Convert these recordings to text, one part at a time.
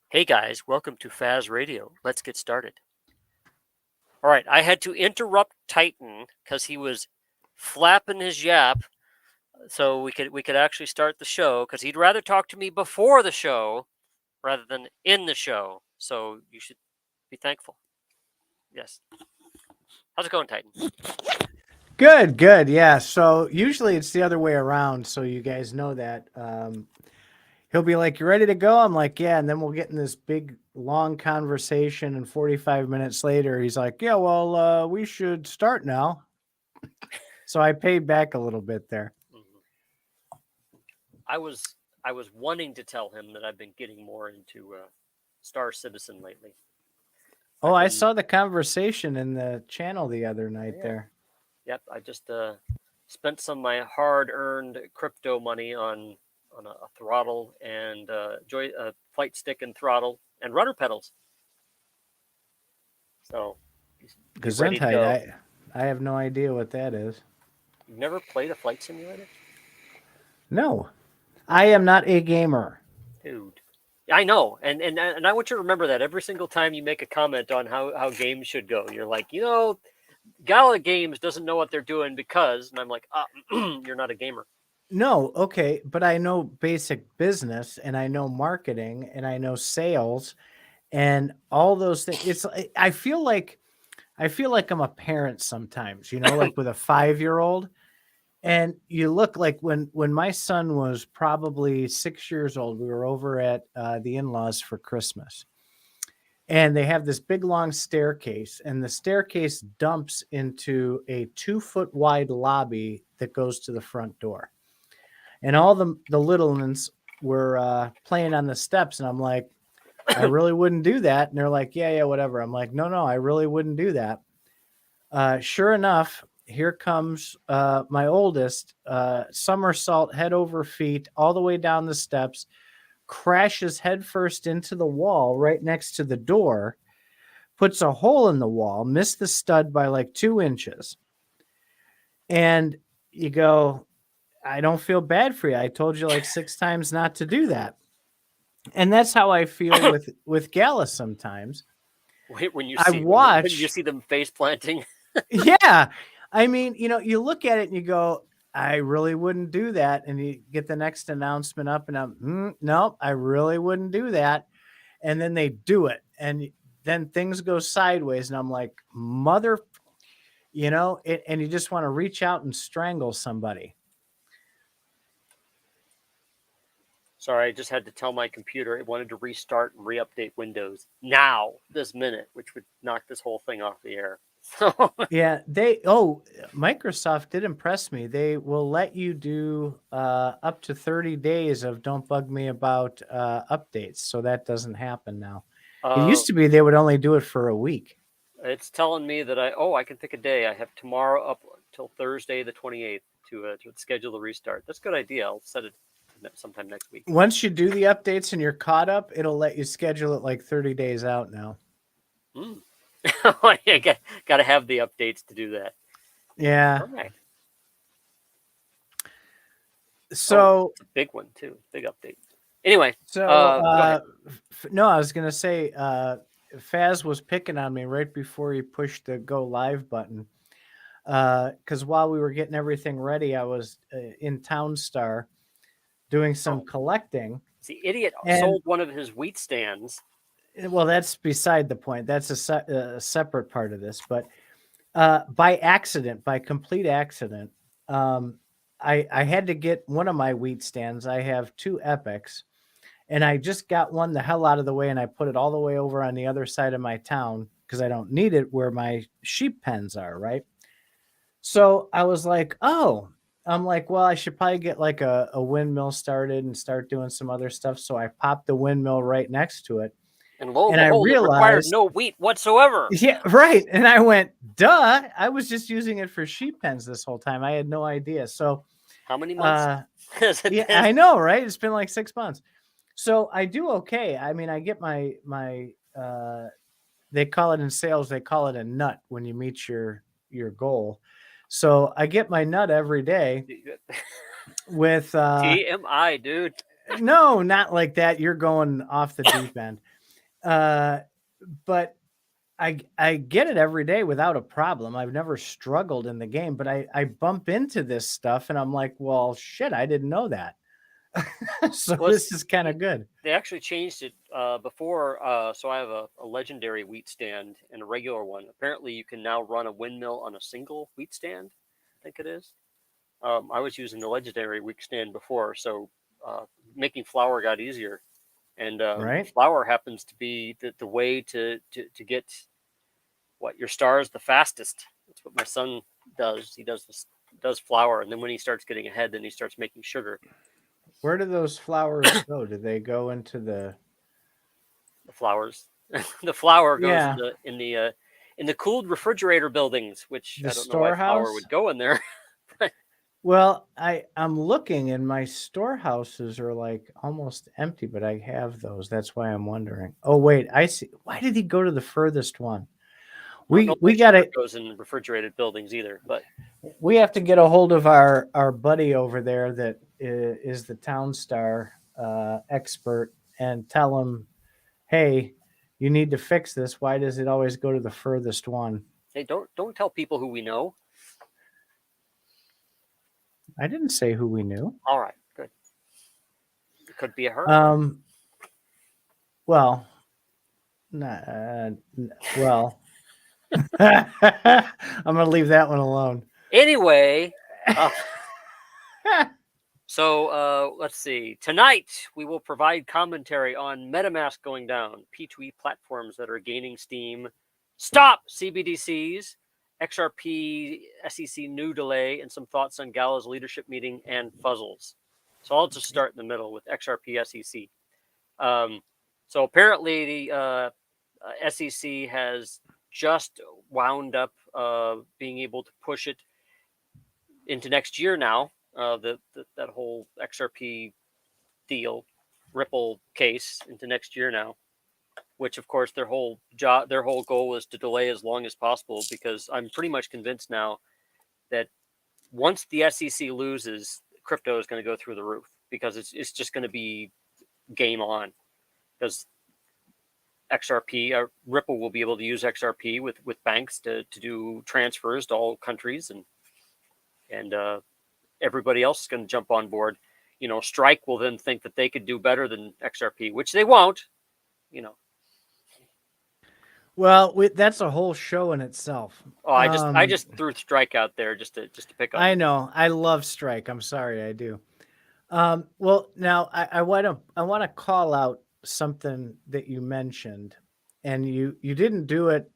Hey guys, welcome to Faz Radio. Let's get started. All right, I had to interrupt Titan because he was flapping his yap, so we could actually start the show because he'd rather talk to me before the show rather than in the show. So you should be thankful. Yes. How's it going, Titan? Good, good. Yeah. So usually it's the other way around. So you guys know that. He'll be like, "You ready to go?" I'm like, "Yeah." And then we'll get in this big, long conversation. And 45 minutes later, he's like, "Yeah, well, we should start now." So I paid back a little bit there. I was wanting to tell him that I've been getting more into Star Citizen lately. Oh, I saw the conversation in the channel the other night there. Yep, I just spent some of my hard-earned crypto money on a throttle and flight stick and throttle and rudder pedals. So, he's ready to go. I have no idea what that is. You've never played a flight simulator? No, I am not a gamer. Dude. I know, and I want you to remember that every single time you make a comment on how games should go, you're like, Gala Games doesn't know what they're doing because, and I'm like, you're not a gamer. No, okay, but I know basic business and I know marketing and I know sales and all those things. I feel like I'm a parent sometimes, like with a 5-year-old. And you look like when my son was probably 6 years old, we were over at the in-laws for Christmas. And they have this big long staircase, and the staircase dumps into a 2-foot wide lobby that goes to the front door. And all the little ones were playing on the steps, and I'm like, I really wouldn't do that. And they're like, yeah, whatever. I'm like, no, I really wouldn't do that. Sure enough, here comes my oldest, somersault head over feet all the way down the steps, crashes headfirst into the wall right next to the door, puts a hole in the wall, missed the stud by like 2 inches. And you go, I don't feel bad for you. I told you like 6 times not to do that. And that's how I feel with Gala sometimes. When you see them face planting. Yeah. I mean, you look at it and you go, I really wouldn't do that. And you get the next announcement up and I'm, no, I really wouldn't do that. And then they do it. And then things go sideways. And I'm like, mother, and you just want to reach out and strangle somebody. Sorry, I just had to tell my computer it wanted to restart and re-update Windows now, this minute, which would knock this whole thing off the air. Yeah, Microsoft did impress me. They will let you do up to 30 days of don't bug me about updates. So that doesn't happen now. It used to be they would only do it for a week. It's telling me that I can pick a day. I have tomorrow up till Thursday the 28th to schedule the restart. That's a good idea. I'll set it sometime next week. Once you do the updates and you're caught up, it'll let you schedule it like 30 days out now. Got to have the updates to do that. Yeah. Okay. So it's a big one too. Big update. Anyway. So no, I was gonna say Faz was picking on me right before he pushed the go live button. Because while we were getting everything ready, I was in Townstar doing some collecting. The idiot sold one of his wheat stands. Well, that's beside the point. That's a separate part of this. But by complete accident, I had to get one of my wheat stands. I have 2 Epics, and I just got one the hell out of the way, and I put it all the way over on the other side of my town because I don't need it where my sheep pens are, right? So I was like, well, I should probably get like a windmill started and start doing some other stuff. So I popped the windmill right next to it. And lo and behold, it required no wheat whatsoever. Yeah, right. And I went, duh. I was just using it for sheep pens this whole time. I had no idea. So how many months? Yeah, I know, right? It's been like 6 months. So I do okay. I mean, I get my they call it in sales, they call it a nut when you meet your goal. So I get my nut every day with TMI, dude. No, not like that. You're going off the deep end. But I get it every day without a problem. I've never struggled in the game, but I bump into this stuff and I'm like, well, shit, I didn't know that. So Well, this is kind of good. they actually changed it before. So I have a legendary wheat stand and a regular one. Apparently, you can now run a windmill on a single wheat stand. I think it is. I was using the legendary wheat stand before, so making flour got easier. And Right. flour happens to be the way to get your stars the fastest. That's what my son does. He does flour, and then when he starts getting ahead, then he starts making sugar. Where do those flowers go? Do they go into The flowers, the flour goes yeah, in the cooled refrigerator buildings, which the I don't know why flour storehouse? would go in there. Well, I'm looking and my storehouses are like almost empty, but I have those. That's why I'm wondering. Oh wait, I see. Why did he go to the furthest one? No We got sugar to goes in refrigerated buildings either. But we have to get a hold of our buddy over there that is the Town Star expert and tell him, hey, you need to fix this. Why does it always go to the furthest one? hey, don't tell people who we know. I didn't say who we knew. All right, good. It could be a her. Well, well, I'm gonna leave that one alone. Anyway, so let's see. Tonight we will provide commentary on Metamask going down, P2E platforms that are gaining steam, stop CBDCs, XRP SEC new delay, and some thoughts on Gala's leadership meeting and Fuzzles. So I'll just start in the middle with XRP SEC. So apparently the SEC has just wound up being able to push it into next year now. That whole XRP deal, Ripple case into next year now, which of course their whole goal is to delay as long as possible, because I'm pretty much convinced now that once the SEC loses, crypto is going to go through the roof, because it's just going to be game on, because XRP, Ripple will be able to use XRP with banks to do transfers to all countries, and everybody else is going to jump on board. Strike will then think that they could do better than XRP, which they won't. Well, that's a whole show in itself. Oh, I just threw Strike out there just to pick on. I know. I love Strike. I'm sorry, I do. Well, now I want to call out something that you mentioned, and you didn't do it.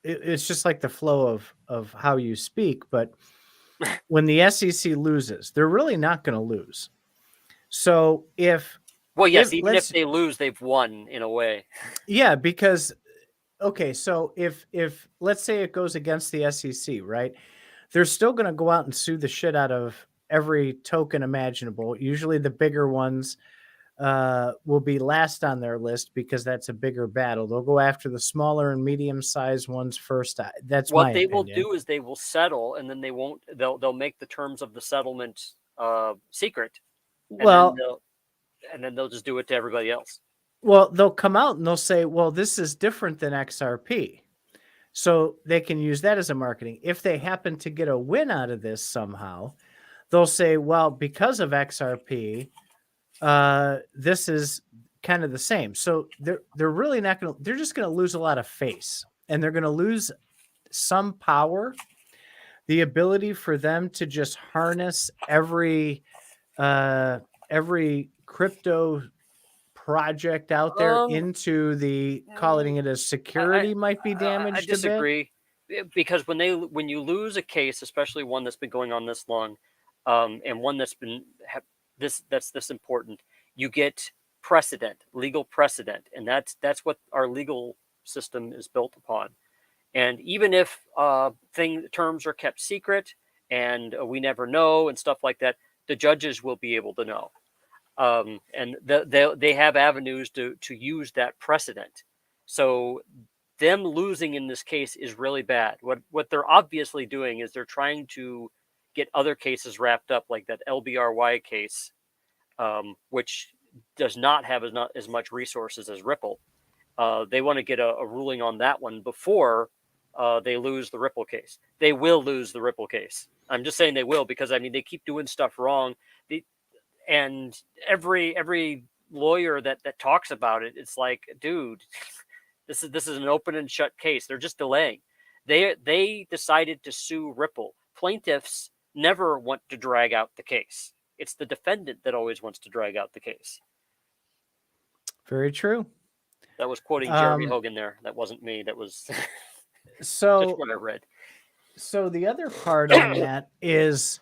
It's just like the flow of how you speak. But when the SEC loses, they're really not going to lose. So well, yes, even if they lose, they've won in a way. Yeah, because okay, so if let's say it goes against the SEC, right? They're still going to go out and sue the shit out of every token imaginable. Usually the bigger ones will be last on their list because that's a bigger battle. They'll go after the smaller and medium-sized ones first. That's what my they opinion. will do is they will settle, and then they won't. They'll make the terms of the settlement secret. And then they'll just do it to everybody else. Well, they'll come out and they'll say, "Well, this is different than XRP." So they can use that as a marketing. If they happen to get a win out of this somehow, they'll say, well, because of XRP, this is kind of the same. So they're really not going to, they're just going to lose a lot of face, and they're going to lose some power, the ability for them to just harness every crypto project out there into the calling it as security might be damaged. I disagree, because when you lose a case, especially one that's been going on this long, and one that's been this important, you get legal precedent, and that's what our legal system is built upon. And even if terms are kept secret and we never know and stuff like that, the judges will be able to know. And they have avenues to use that precedent. So them losing in this case is really bad. What they're obviously doing is they're trying to get other cases wrapped up, like that LBRY case, which does not have as much resources as Ripple. They want to get a ruling on that one before they lose the Ripple case. They will lose the Ripple case. I'm just saying they will, because I mean they keep doing stuff wrong. And every lawyer that talks about it, it's like, dude, this is an open and shut case. They're just delaying. They decided to sue Ripple. Plaintiffs never want to drag out the case. It's the defendant that always wants to drag out the case. Very true. That was quoting Jeremy Hogan there. That wasn't me. That was so just what I read. So the other part on that is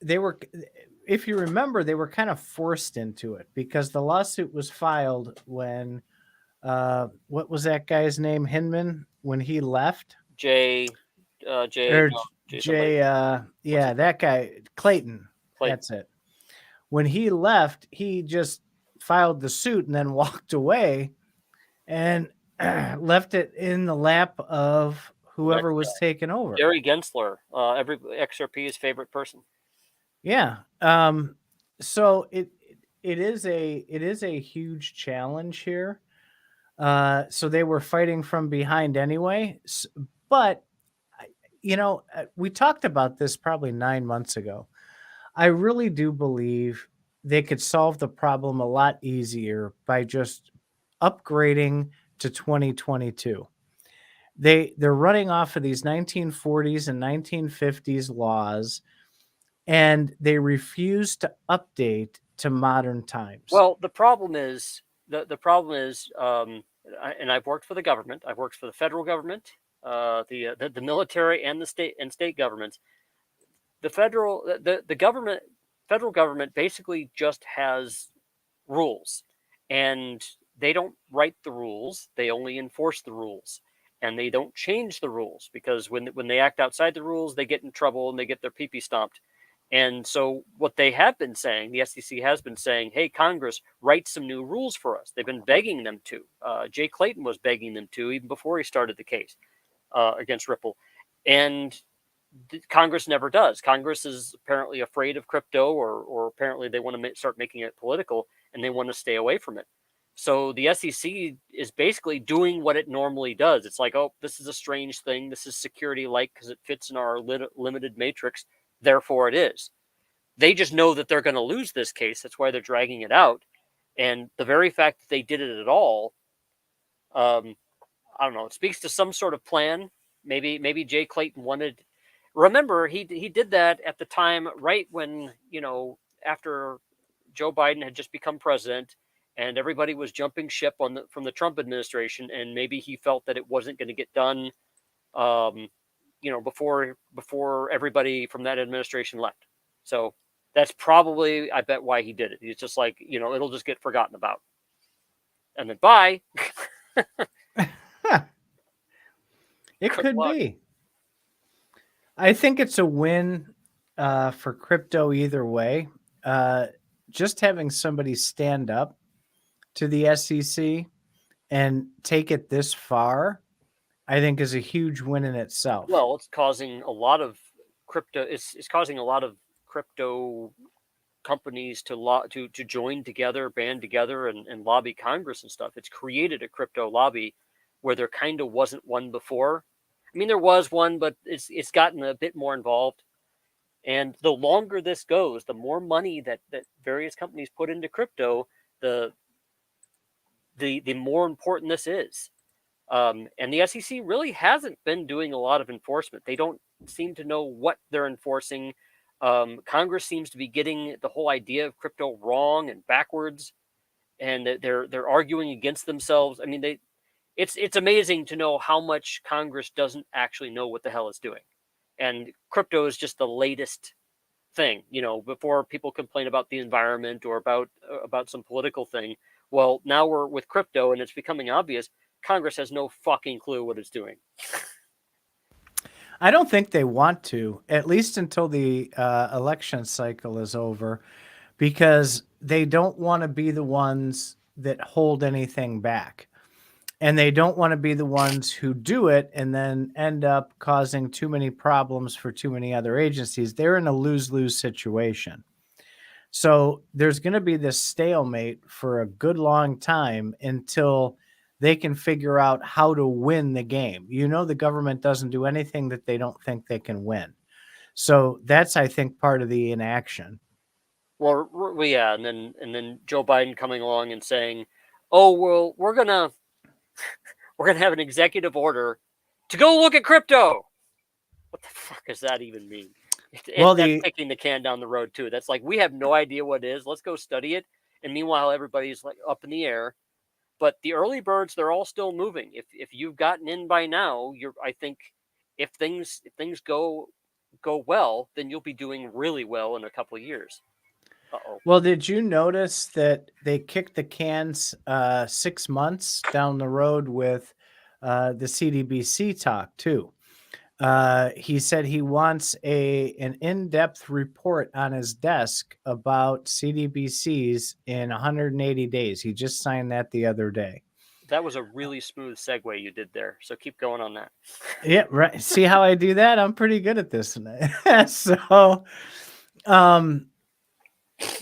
they were, if you remember, they were kind of forced into it because the lawsuit was filed when, what was that guy's name, Hinman, when he left? Jay, yeah, that guy, Clayton. That's it. When he left, he just filed the suit and then walked away and left it in the lap of whoever was taking over. Gary Gensler, every XRP's favorite person. Yeah. So it is a huge challenge here. So they were fighting from behind anyway, but we talked about this probably 9 months ago. I really do believe they could solve the problem a lot easier by just upgrading to 2022. They're running off of these 1940s and 1950s laws, and they refuse to update to modern times. Well, the problem is the problem is, and I've worked for the government. I've worked for the federal government, the military, and the state governments. The federal government basically just has rules, and they don't write the rules. They only enforce the rules, and they don't change the rules, because when they act outside the rules, they get in trouble and they get their pee-pee stomped. And so what they have been saying, the SEC has been saying, hey, Congress, write some new rules for us. They've been begging them to. Jay Clayton was begging them to even before he started the case against Ripple. And Congress never does. Congress is apparently afraid of crypto, or apparently they want to start making it political, and they want to stay away from it. So the SEC is basically doing what it normally does. It's like, oh, this is a strange thing. This is security-like because it fits in our limited matrix. Therefore, it is. They just know that they're going to lose this case. That's why they're dragging it out. And the very fact that they did it at all, I don't know, it speaks to some sort of plan. Maybe Jay Clayton wanted. Remember, he did that at the time, right when, after Joe Biden had just become president, and everybody was jumping ship from the Trump administration, and maybe he felt that it wasn't going to get done, before everybody from that administration left. So that's probably, I bet, why he did it. He's just like, it'll just get forgotten about, and then bye. It could be. I think it's a win for crypto either way. Just having somebody stand up to the SEC and take it this far, I think, is a huge win in itself. Well, it's causing a lot of crypto. It's causing a lot of crypto companies to join together, band together, and lobby Congress and stuff. It's created a crypto lobby where there kind of wasn't one before. I mean, there was one, but it's gotten a bit more involved. And the longer this goes, the more money that various companies put into crypto, the more important this is. And the SEC really hasn't been doing a lot of enforcement. They don't seem to know what they're enforcing. Congress seems to be getting the whole idea of crypto wrong and backwards, and they're arguing against themselves. I mean, it's amazing to know how much Congress doesn't actually know what the hell it's doing. And crypto is just the latest thing. Before people complain about the environment or about some political thing. Well, now we're with crypto, and it's becoming obvious Congress has no fucking clue what it's doing. I don't think they want to, at least until the election cycle is over, because they don't want to be the ones that hold anything back. And they don't want to be the ones who do it and then end up causing too many problems for too many other agencies. They're in a lose-lose situation. So there's going to be this stalemate for a good long time until they can figure out how to win the game. You know, the government doesn't do anything that they don't think they can win. So that's, I think, part of the inaction. Well, yeah, and then Joe Biden coming along and saying, "Oh, well, we're gonna have an executive order to go look at crypto." What the fuck does that even mean? Well, That's kicking the can down the road too. That's like, we have no idea what it is. Let's go study it. And meanwhile, everybody's like up in the air. But the early birds, they're all still moving. If you've gotten in by now, I think if things go well, then you'll be doing really well in a couple of years. Uh-oh. Well, did you notice that they kicked the cans 6 months down the road with the CDBC talk too? He said he wants an in-depth report on his desk about CDBCs in 180 days. He just signed that the other day. That was a really smooth segue you did there. So keep going on that. Yeah, right. See how I do that? I'm pretty good at this. So,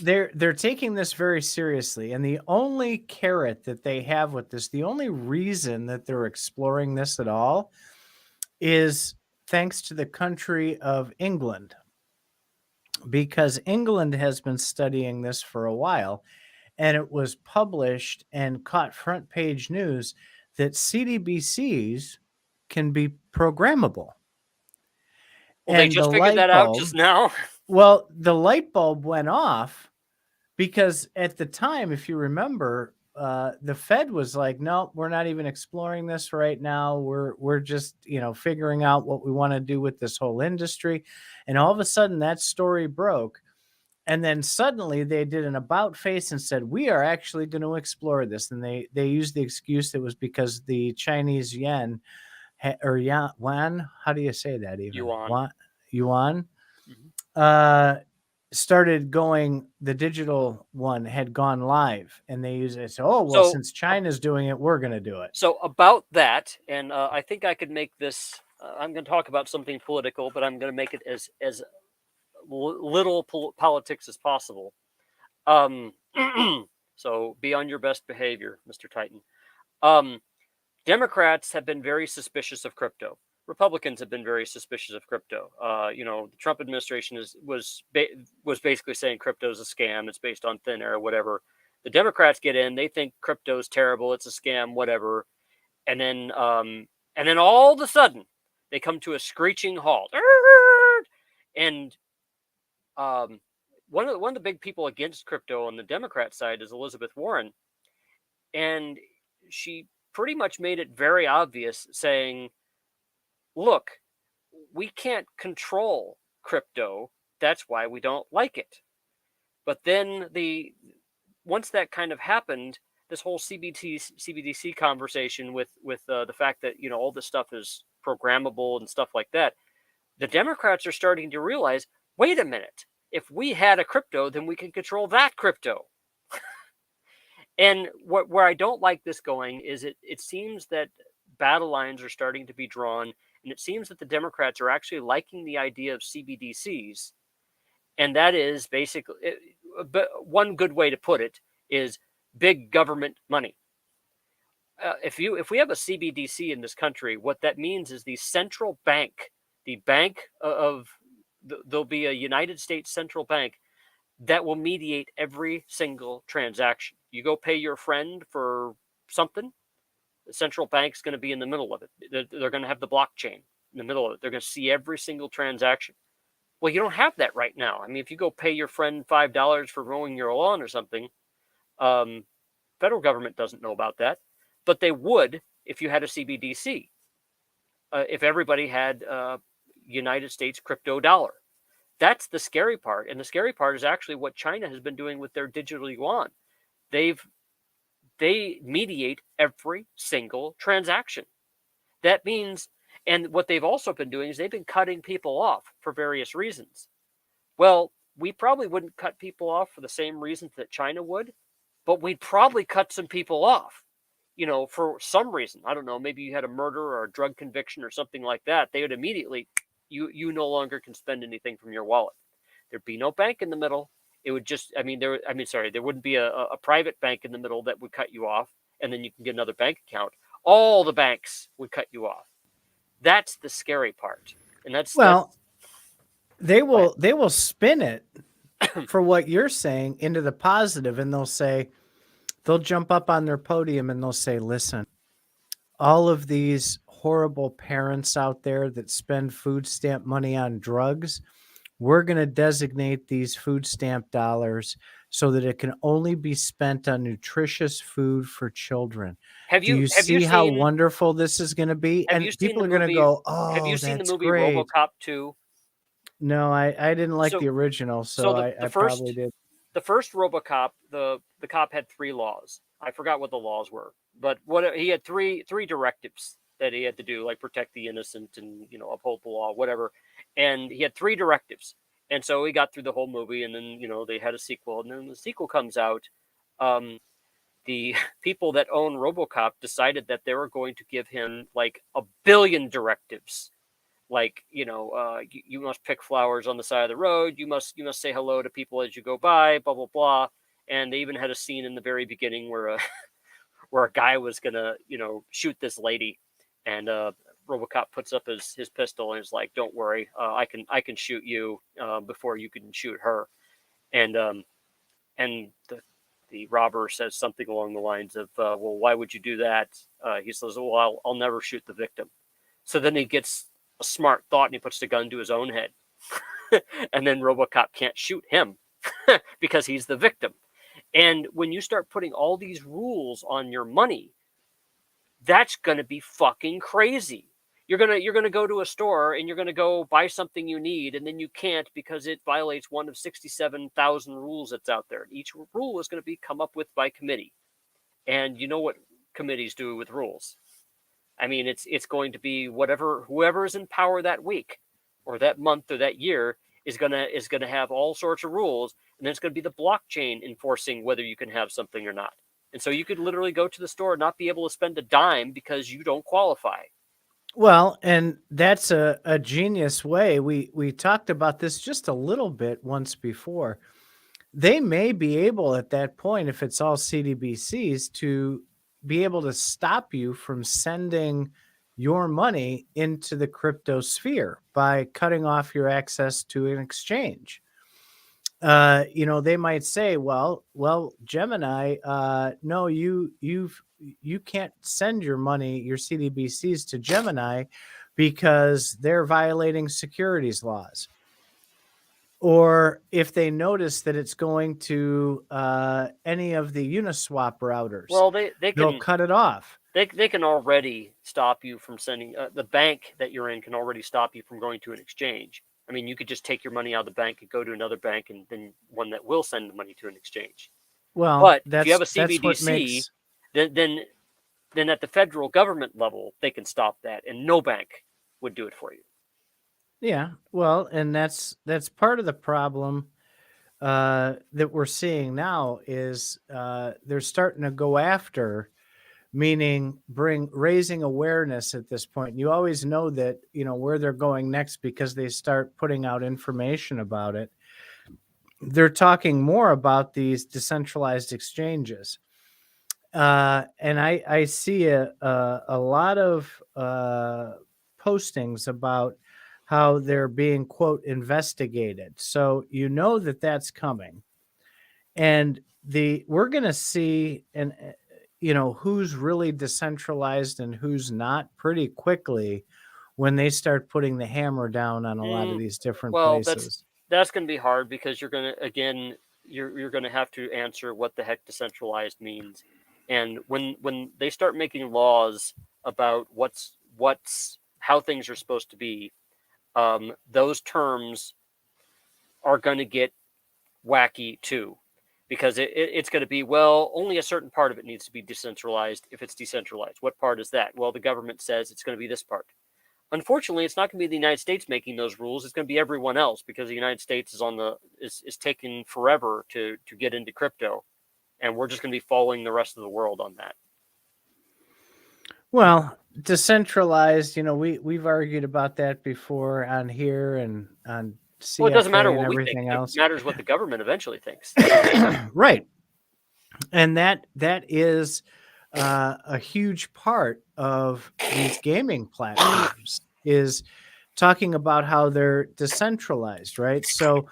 they're taking this very seriously, and the only carrot that they have with this, the only reason that they're exploring this at all, is thanks to the country of England, because England has been studying this for a while, and it was published and caught front page news that CDBCs can be programmable. Well, they just figured that out just now. Well, the light bulb went off because at the time, if you remember, the Fed was like, "No, we're not even exploring this right now. We're just, figuring out what we want to do with this whole industry." And all of a sudden, that story broke, and then suddenly they did an about face and said, "We are actually going to explore this." And they used the excuse that was because the Chinese yuan or yuan, how do you say that even? Yuan. Mhm. Started going, the digital one had gone live, and they use it. So, well, since China's doing it, we're going to do it. So about that, and I think I could make this. I'm going to talk about something political, but I'm going to make it as little politics as possible. So be on your best behavior, Mr. Titan. Democrats have been very suspicious of crypto. Republicans have been very suspicious of crypto. The Trump administration was basically saying crypto is a scam. It's based on thin air, whatever. The Democrats get in. They think crypto is terrible. It's a scam, whatever. And then all of a sudden, they come to a screeching halt. And one of the big people against crypto on the Democrat side is Elizabeth Warren, and she pretty much made it very obvious, saying, "Look, we can't control crypto. That's why we don't like it." But then once that kind of happened, this whole CBDC conversation with the fact that all this stuff is programmable and stuff like that, the Democrats are starting to realize, wait a minute, if we had a crypto, then we can control that crypto. And where I don't like this going is it seems that battle lines are starting to be drawn, and it seems that the Democrats are actually liking the idea of CBDCs, and that is basically, but one good way to put it is big government money. If we have a CBDC in this country, what that means is the central bank, the bank there'll be a United States central bank that will mediate every single transaction. You go pay your friend for something, the central bank's going to be in the middle of it. They're going to have the blockchain in the middle of it. They're going to see every single transaction. Well, you don't have that right now. I mean, if you go pay your friend $5 for mowing your lawn or something, federal government doesn't know about that, but they would if you had a CBDC. If everybody had United States crypto dollar. That's the scary part. And the scary part is actually what China has been doing with their digital yuan. They mediate every single transaction. That means, and what they've also been doing is they've been cutting people off for various reasons. Well, we probably wouldn't cut people off for the same reasons that China would, but we'd probably cut some people off, for some reason. I don't know, maybe you had a murder or a drug conviction or something like that. They would immediately, you no longer can spend anything from your wallet. There'd be no bank in the middle. It would just, there wouldn't be a private bank in the middle that would cut you off. and then you can get another bank account, all the banks would cut you off. That's the scary part. And they will spin it for what you're saying into the positive, and they'll jump up on their podium and they'll say, listen, all of these horrible parents out there that spend food stamp money on drugs, we're going to designate these food stamp dollars so that it can only be spent on nutritious food for children. Do you see how wonderful this is going to be? And people are going to go, oh, have you seen the movie great. RoboCop 2? No, I didn't like the original, so I probably did. The first RoboCop, the cop had 3 laws. I forgot what the laws were, but he had three directives that he had to do, like protect the innocent and uphold the law, whatever. And he had 3 directives, and so he got through the whole movie, and then they had a sequel, and then the sequel comes out. The people that own RoboCop decided that they were going to give him like 1 billion directives. Like, you must pick flowers on the side of the road. You must say hello to people as you go by, blah, blah, blah. And they even had a scene in the very beginning where a guy was going to, shoot this lady. And RoboCop puts up his pistol and is like, don't worry, I can shoot you before you can shoot her. And the robber says something along the lines of, well, why would you do that? He says, well, I'll never shoot the victim. So then he gets a smart thought and he puts the gun to his own head. And then RoboCop can't shoot him because he's the victim. And when you start putting all these rules on your money, that's going to be fucking crazy. You're going to go to a store and you're going to go buy something you need, and then you can't because it violates one of 67,000 rules that's out there. Each rule is going to be come up with by committee. And you know what committees do with rules? I mean, it's going to be whoever is in power that week or that month or that year is gonna have all sorts of rules, and then it's going to be the blockchain enforcing whether you can have something or not. And so you could literally go to the store and not be able to spend a dime because you don't qualify. Well, and that's a genius way. We talked about this just a little bit once before. They may be able at that point, if it's all CDBCs, to be able to stop you from sending your money into the crypto sphere by cutting off your access to an exchange. They might say, well, Gemini, no, you can't send your money, your CDBCs to Gemini because they're violating securities laws. Or if they notice that it's going to any of the Uniswap routers, well, they'll cut it off. They can already stop you from sending. The bank that you're in can already stop you from going to an exchange. I mean, you could just take your money out of the bank and go to another bank, and then one that will send the money to an exchange. Well, but if you have a CBDC, then at the federal government level, they can stop that, and no bank would do it for you. Yeah, well, and that's part of the problem that we're seeing now is they're starting to go after, meaning raising awareness at this point. And you always know that, where they're going next because they start putting out information about it. They're talking more about these decentralized exchanges. And I see a lot of postings about how they're being, quote, investigated. So that that's coming. And we're going to see who's really decentralized and who's not pretty quickly when they start putting the hammer down on a lot of these different places. That's going to be hard because you're going to have to answer what the heck decentralized means. And when they start making laws about how things are supposed to be, those terms are going to get wacky too, because it's going to be, well, only a certain part of it needs to be decentralized. If it's decentralized, what part is that? Well, the government says it's going to be this part. Unfortunately, it's not going to be the United States making those rules. It's going to be everyone else, because the United States is taking forever to get into crypto, and we're just going to be following the rest of the world on that. Well, decentralized, we've argued about that before on here and on CFA. Well, it doesn't matter what we think. It matters what the government eventually thinks. Right. And that is a huge part of these gaming platforms is talking about how they're decentralized, right? So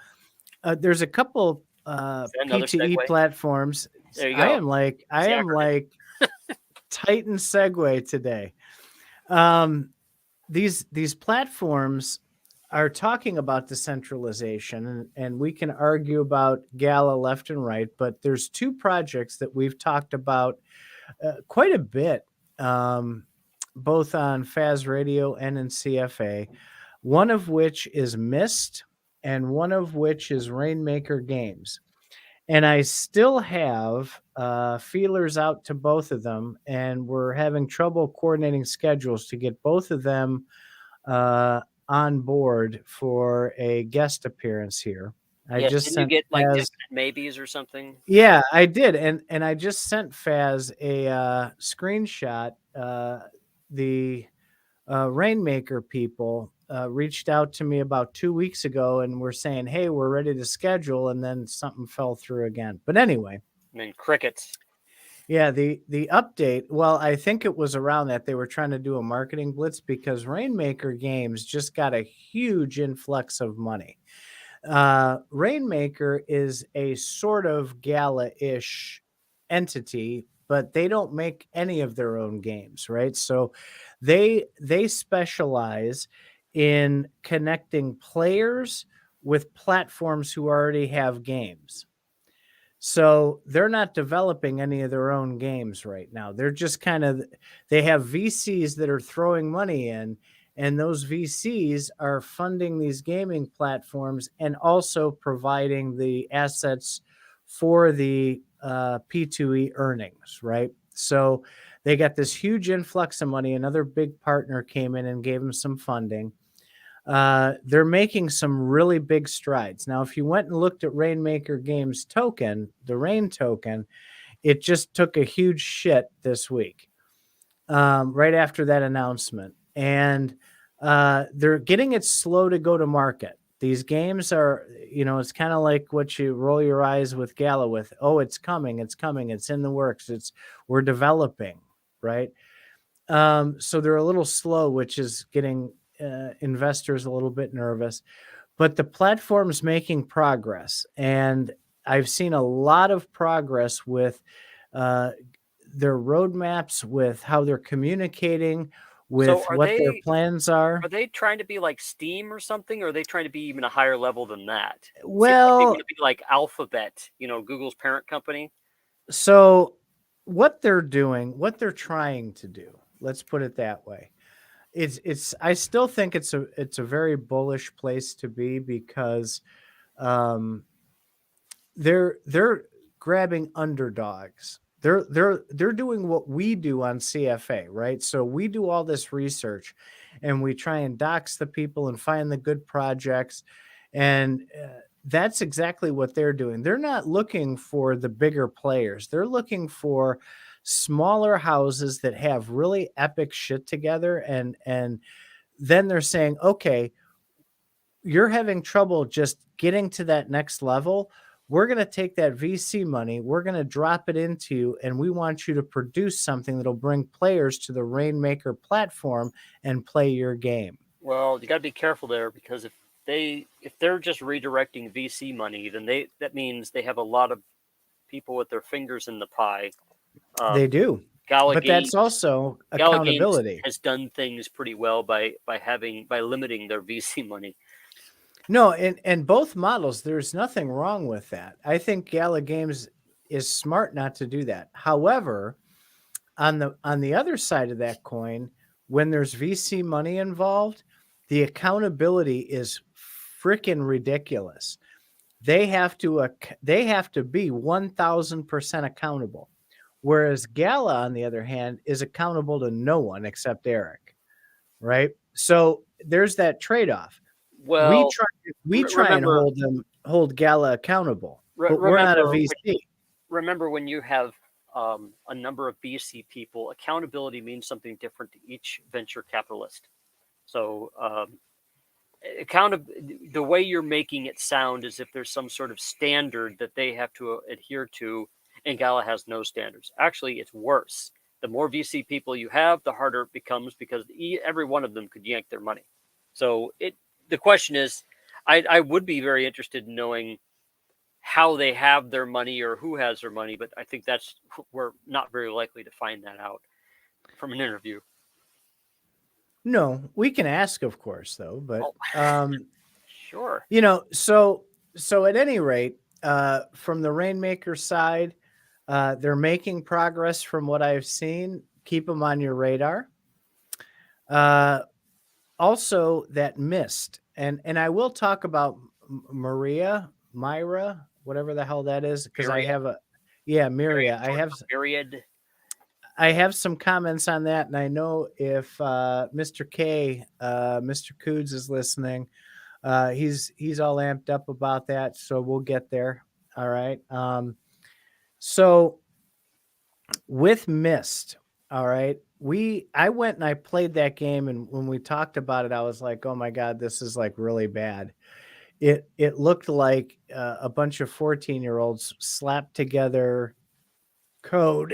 there's a couple Is that another P2E segue? platforms. There you I go. am like It's the acronym. Titan segue today. These platforms are talking about decentralization, and we can argue about Gala left and right, but there's two projects that we've talked about quite a bit, both on Faz Radio and in CFA, one of which is Mist and one of which is Rainmaker Games. And I still have feelers out to both of them, and we're having trouble coordinating schedules to get both of them uh, on board for a guest appearance here. I Yeah, just didn't you sent get like Faz. definite maybes or something? Yeah, I did, and I just sent Faz a screenshot. The Rainmaker people reached out to me about 2 weeks ago and were saying, "Hey, we're ready to schedule," and then something fell through again. But anyway, I mean, crickets. yeah, the update. Well, I think it was around that they were trying to do a marketing blitz because Rainmaker Games just got a huge influx of money. Rainmaker is a sort of Gala-ish entity, but they don't make any of their own games, right? So they specialize in connecting players with platforms who already have games. So they're not developing any of their own games right now. They're just kind of they have VCs that are throwing money in, and those VCs are funding these gaming platforms and also providing the assets for the P2E earnings, right? So they got this huge influx of money. Another big partner came in and gave them some funding. They're making some really big strides. Now, if you went and looked at Rainmaker Games token, the Rain token, it just took a huge shit this week, right after that announcement. And they're getting it slow to go to market. These games are, it's kind of like what you roll your eyes with Gala with. Oh, it's coming, it's in the works, we're developing, right? So they're a little slow, which is getting investors a little bit nervous. But the platform's making progress, and I've seen a lot of progress with uh, their roadmaps, with how they're communicating, So with what their plans are. are they trying to be like Steam or something, or are they trying to be even a higher level than that? Seems like they want Well, to be like Alphabet, Google's parent company. so what they're doing, what they're trying to do, let's put it that way. It's I still think it's a very bullish place to be because um, they're grabbing underdogs. They're doing what we do on CFA, right? So we do all this research, and we try and dox the people and find the good projects, and that's exactly what they're doing. They're not looking for the bigger players. They're looking for smaller houses that have really epic shit together, and then they're saying, okay, you're having trouble just getting to that next level. We're going to take that VC money, we're going to drop it into you, and we want you to produce something that'll bring players to the Rainmaker platform and play your game. Well, you got to be careful there, because if they're just redirecting VC money, then that means they have a lot of people with their fingers in the pie. They do. Gala But that's Games also Gala Games accountability. has done things pretty well by limiting their VC money. No, and both models, there's nothing wrong with that. I think Gala Games is smart not to do that. However, on the other side of that coin, when there's VC money involved, the accountability is freaking ridiculous. They have to be 1000% accountable, whereas Gala, on the other hand, is accountable to no one except Eric, right? So there's that trade-off. We Well, try we try and remember hold Gala accountable, but we're not a VC. remember when you have a number of VC people, accountability means something different to each venture capitalist. So the way you're making it sound as if there's some sort of standard that they have to adhere to, and Gala has no standards. Actually, it's worse. The more VC people you have, the harder it becomes because every one of them could yank their money. So the question is, I would be very interested in knowing how they have their money or who has their money, but I think we're not very likely to find that out from an interview. No, we can ask, of course, though. But sure. So at any rate, from the Rainmaker side, they're making progress from what I've seen. Keep them on your radar. Also, that Mist, and I will talk about Myra, whatever the hell that is, because I have Myria. I have some comments on that, and I know if Mr. K, Mr. Coods is listening, he's all amped up about that, so we'll get there. All right. So with Mist, all right, I went and I played that game, and when we talked about it, I was like, oh my God, this is like really bad. It looked like a bunch of 14-year-olds slapped together code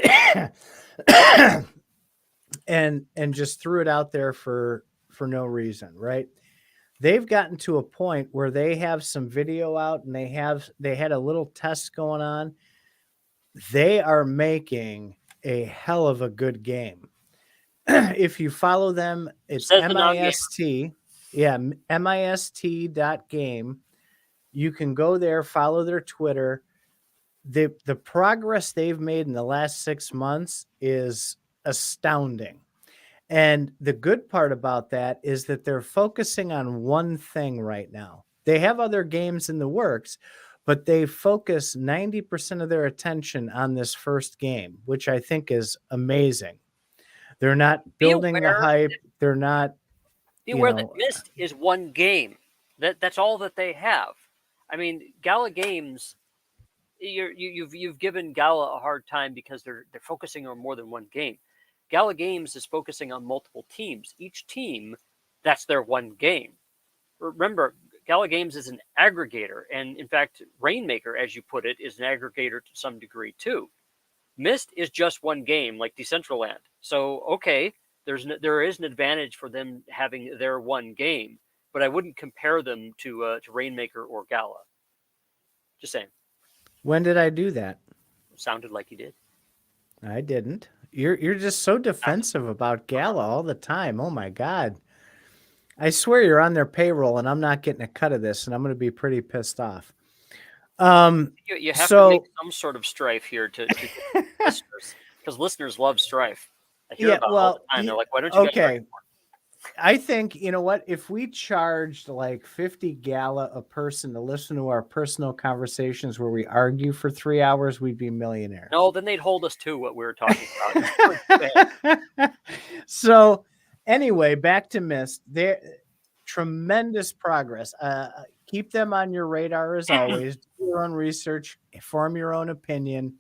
and just threw it out there for no reason, right? They've gotten to a point where they have some video out, and they had a little test going on. They are making a hell of a good game. If you follow them, it's MIST. Yeah, MIST.game. You can go there, follow their Twitter. The progress they've made in the last 6 months is astounding. And the good part about that is that they're focusing on one thing right now. They have other games in the works, but they focus 90% of their attention on this first game, which I think is amazing. They're not building the hype. They're not. Be aware that Mist is one game. That's all that they have. I mean, Gala Games. You've given Gala a hard time because they're focusing on more than one game. Gala Games is focusing on multiple teams. Each team, that's their one game. Remember, Gala Games is an aggregator, and in fact, Rainmaker, as you put it, is an aggregator to some degree too. Mist is just one game, like Decentraland. So okay, there is an advantage for them having their one game, but I wouldn't compare them to Rainmaker or Gala. Just saying. When did I do that? Sounded like you did. I didn't. You're just so defensive about Gala all the time. Oh my God. I swear you're on their payroll and I'm not getting a cut of this, and I'm going to be pretty pissed off. You have to make some sort of strife here to listeners, because listeners love strife. I hear about it all the time. They're like, why don't you guys more? I think, you know what, if we charged like 50 Gala a person to listen to our personal conversations where we argue for 3 hours, we'd be millionaires. No, then they'd hold us to what we were talking about. So anyway, back to Mist. They're tremendous progress. Keep them on your radar as always. Do your own research, form your own opinion.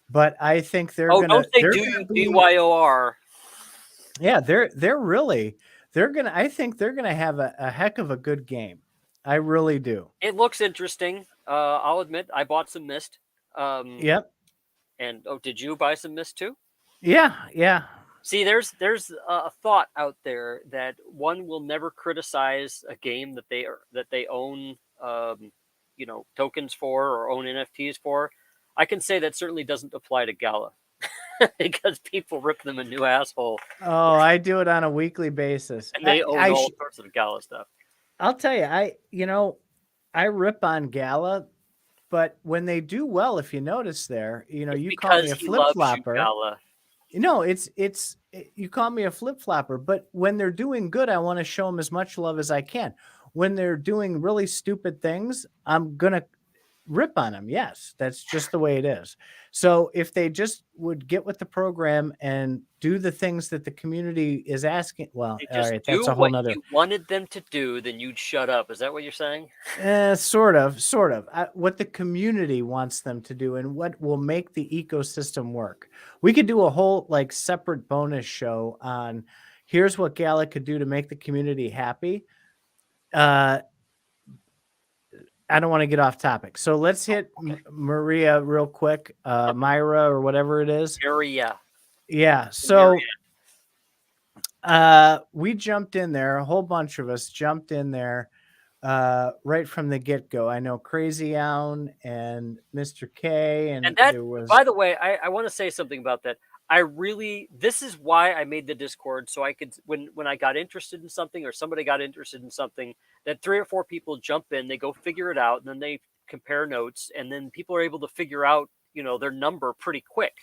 But I think they're gonna. Don't say BYOR. Yeah, I think they're gonna have a heck of a good game. I really do. It looks interesting. I'll admit, I bought some Mist. Yep. And did you buy some Mist too? Yeah. See, there's a thought out there that one will never criticize a game that they own, tokens for or own NFTs for. I can say that certainly doesn't apply to Gala. Because people rip them a new asshole. Oh, I do it on a weekly basis. And they own all sorts of Gala stuff. I'll tell you, I rip on Gala, but when they do well, if you notice there, you call me a flip-flopper. No, you call me a flip-flopper, but when they're doing good, I want to show them as much love as I can. When they're doing really stupid things, I'm going to rip on them. Yes, that's just the way it is. So if they just would get with the program and do the things that the community is asking, well, all right, that's a whole nother. If you wanted them to do, then you'd shut up. Is that what you're saying? Sort of. What the community wants them to do and what will make the ecosystem work. We could do a whole separate bonus show on here's what Gala could do to make the community happy. I don't want to get off topic. So let's hit Maria real quick. Myra or whatever it is. Maria. Yeah. Mary So we jumped in there. A whole bunch of us jumped in there right from the get-go. I know Crazy Own and Mr. K, And and that, there was by the way, I want to say something about that. This is why I made the Discord, so I could, when I got interested in something or somebody got interested in something, that 3 or 4 people jump in, they go figure it out, and then they compare notes, and then people are able to figure out, their number pretty quick.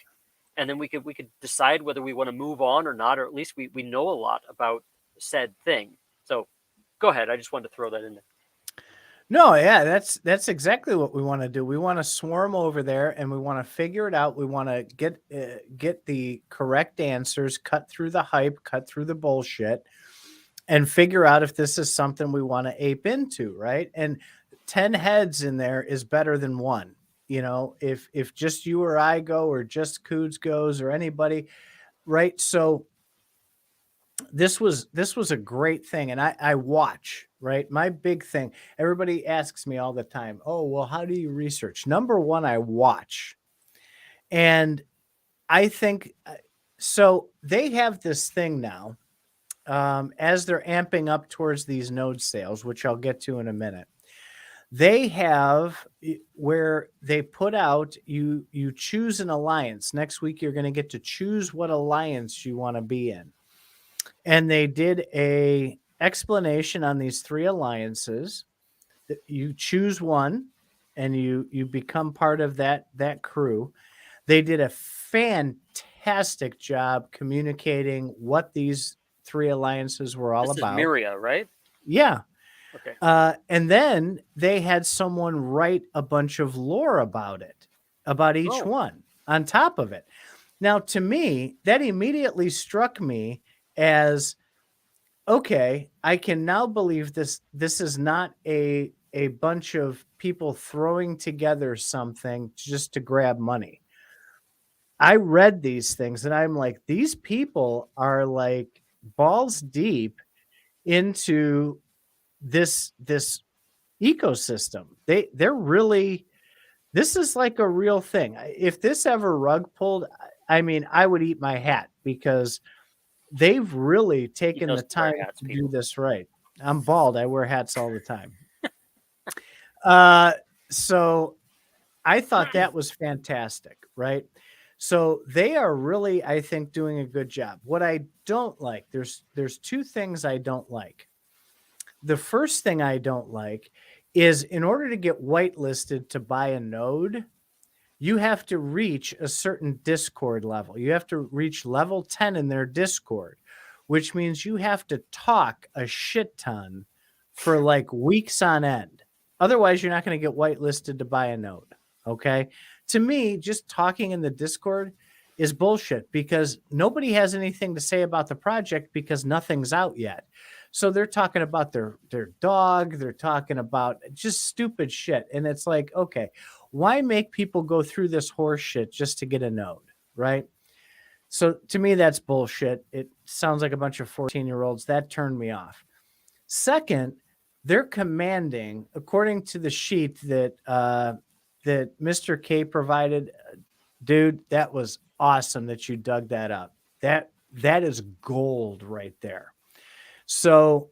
And then we could decide whether we want to move on or not, or at least we know a lot about said thing. So go ahead. I just wanted to throw that in there. No, yeah, that's exactly what we want to do. We want to swarm over there, and we want to figure it out. We want to get the correct answers, cut through the hype, cut through the bullshit, and figure out if this is something we want to ape into, right? And 10 heads in there is better than one. If just you or I go, or just Coods goes, or anybody, right? So this was a great thing, and I watch, right? My big thing, everybody asks me all the time, oh, well, how do you research? Number one, I watch. And I think so they have this thing now, as they're amping up towards these node sales, which I'll get to in a minute. They have where they put out, you choose an alliance. Next week you're going to get to choose what alliance you want to be in. And they did a explanation on these 3 alliances. You choose one, and you become part of that crew. They did a fantastic job communicating what these 3 alliances were all This is about. Miria, right? Yeah. Okay. And then they had someone write a bunch of lore about it, about each one on top of it. Now, to me, that immediately struck me as, okay, I can now believe this is not a bunch of people throwing together something just to grab money. I read these things and I'm like, these people are like balls deep into this ecosystem. They're really, this is like a real thing. If this ever rug pulled, I mean, I would eat my hat, because they've really taken the time to do this right. I'm bald. I wear hats all the time. So I thought that was fantastic, right? So they are really, I think, doing a good job. What I don't like, there's 2 things I don't like. The first thing I don't like is, in order to get whitelisted to buy a node, you have to reach a certain Discord level. You have to reach level 10 in their Discord, which means you have to talk a shit ton for like weeks on end. Otherwise, you're not going to get whitelisted to buy a node. Okay. To me, just talking in the Discord is bullshit, because nobody has anything to say about the project because nothing's out yet. So they're talking about their dog. They're talking about just stupid shit. And it's like, okay, why make people go through this horse shit just to get a node, right? So to me, that's bullshit. It sounds like a bunch of 14-year-olds. That turned me off. Second, they're commanding, according to the sheet that that Mr. K provided. Dude, that was awesome that you dug that up. That is gold right there. So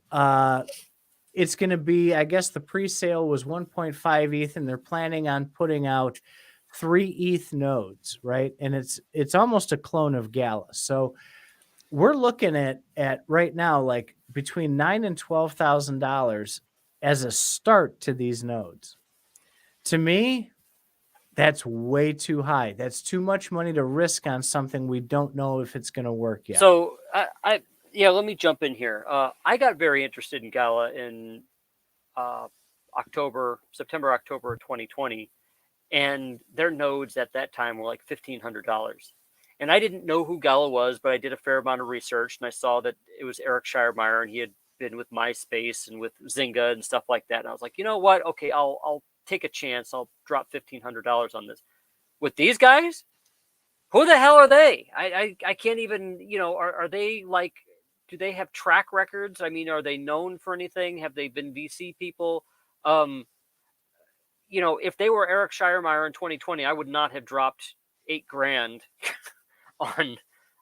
it's going to be, I guess the pre-sale was 1.5 ETH, and they're planning on putting out 3 ETH nodes, right? And it's almost a clone of Gala. So we're looking at right now, like between $9,000 and $12,000 as a start to these nodes. To me, that's way too high. That's too much money to risk on something we don't know if it's going to work yet. So let me jump in here. I got very interested in Gala in September, October of 2020, and their nodes at that time were like $1,500. And I didn't know who Gala was, but I did a fair amount of research, and I saw that it was Eric Shiremeyer, and he had been with MySpace and with Zynga and stuff like that. And I was like, you know what? Okay, I'll take a chance. I'll drop $1,500 on this. With these guys, who the hell are they? I can't even, are they like, do they have track records? I mean, are they known for anything? Have they been VC people? If they were Eric Shiremeyer in 2020, I would not have dropped $8,000 on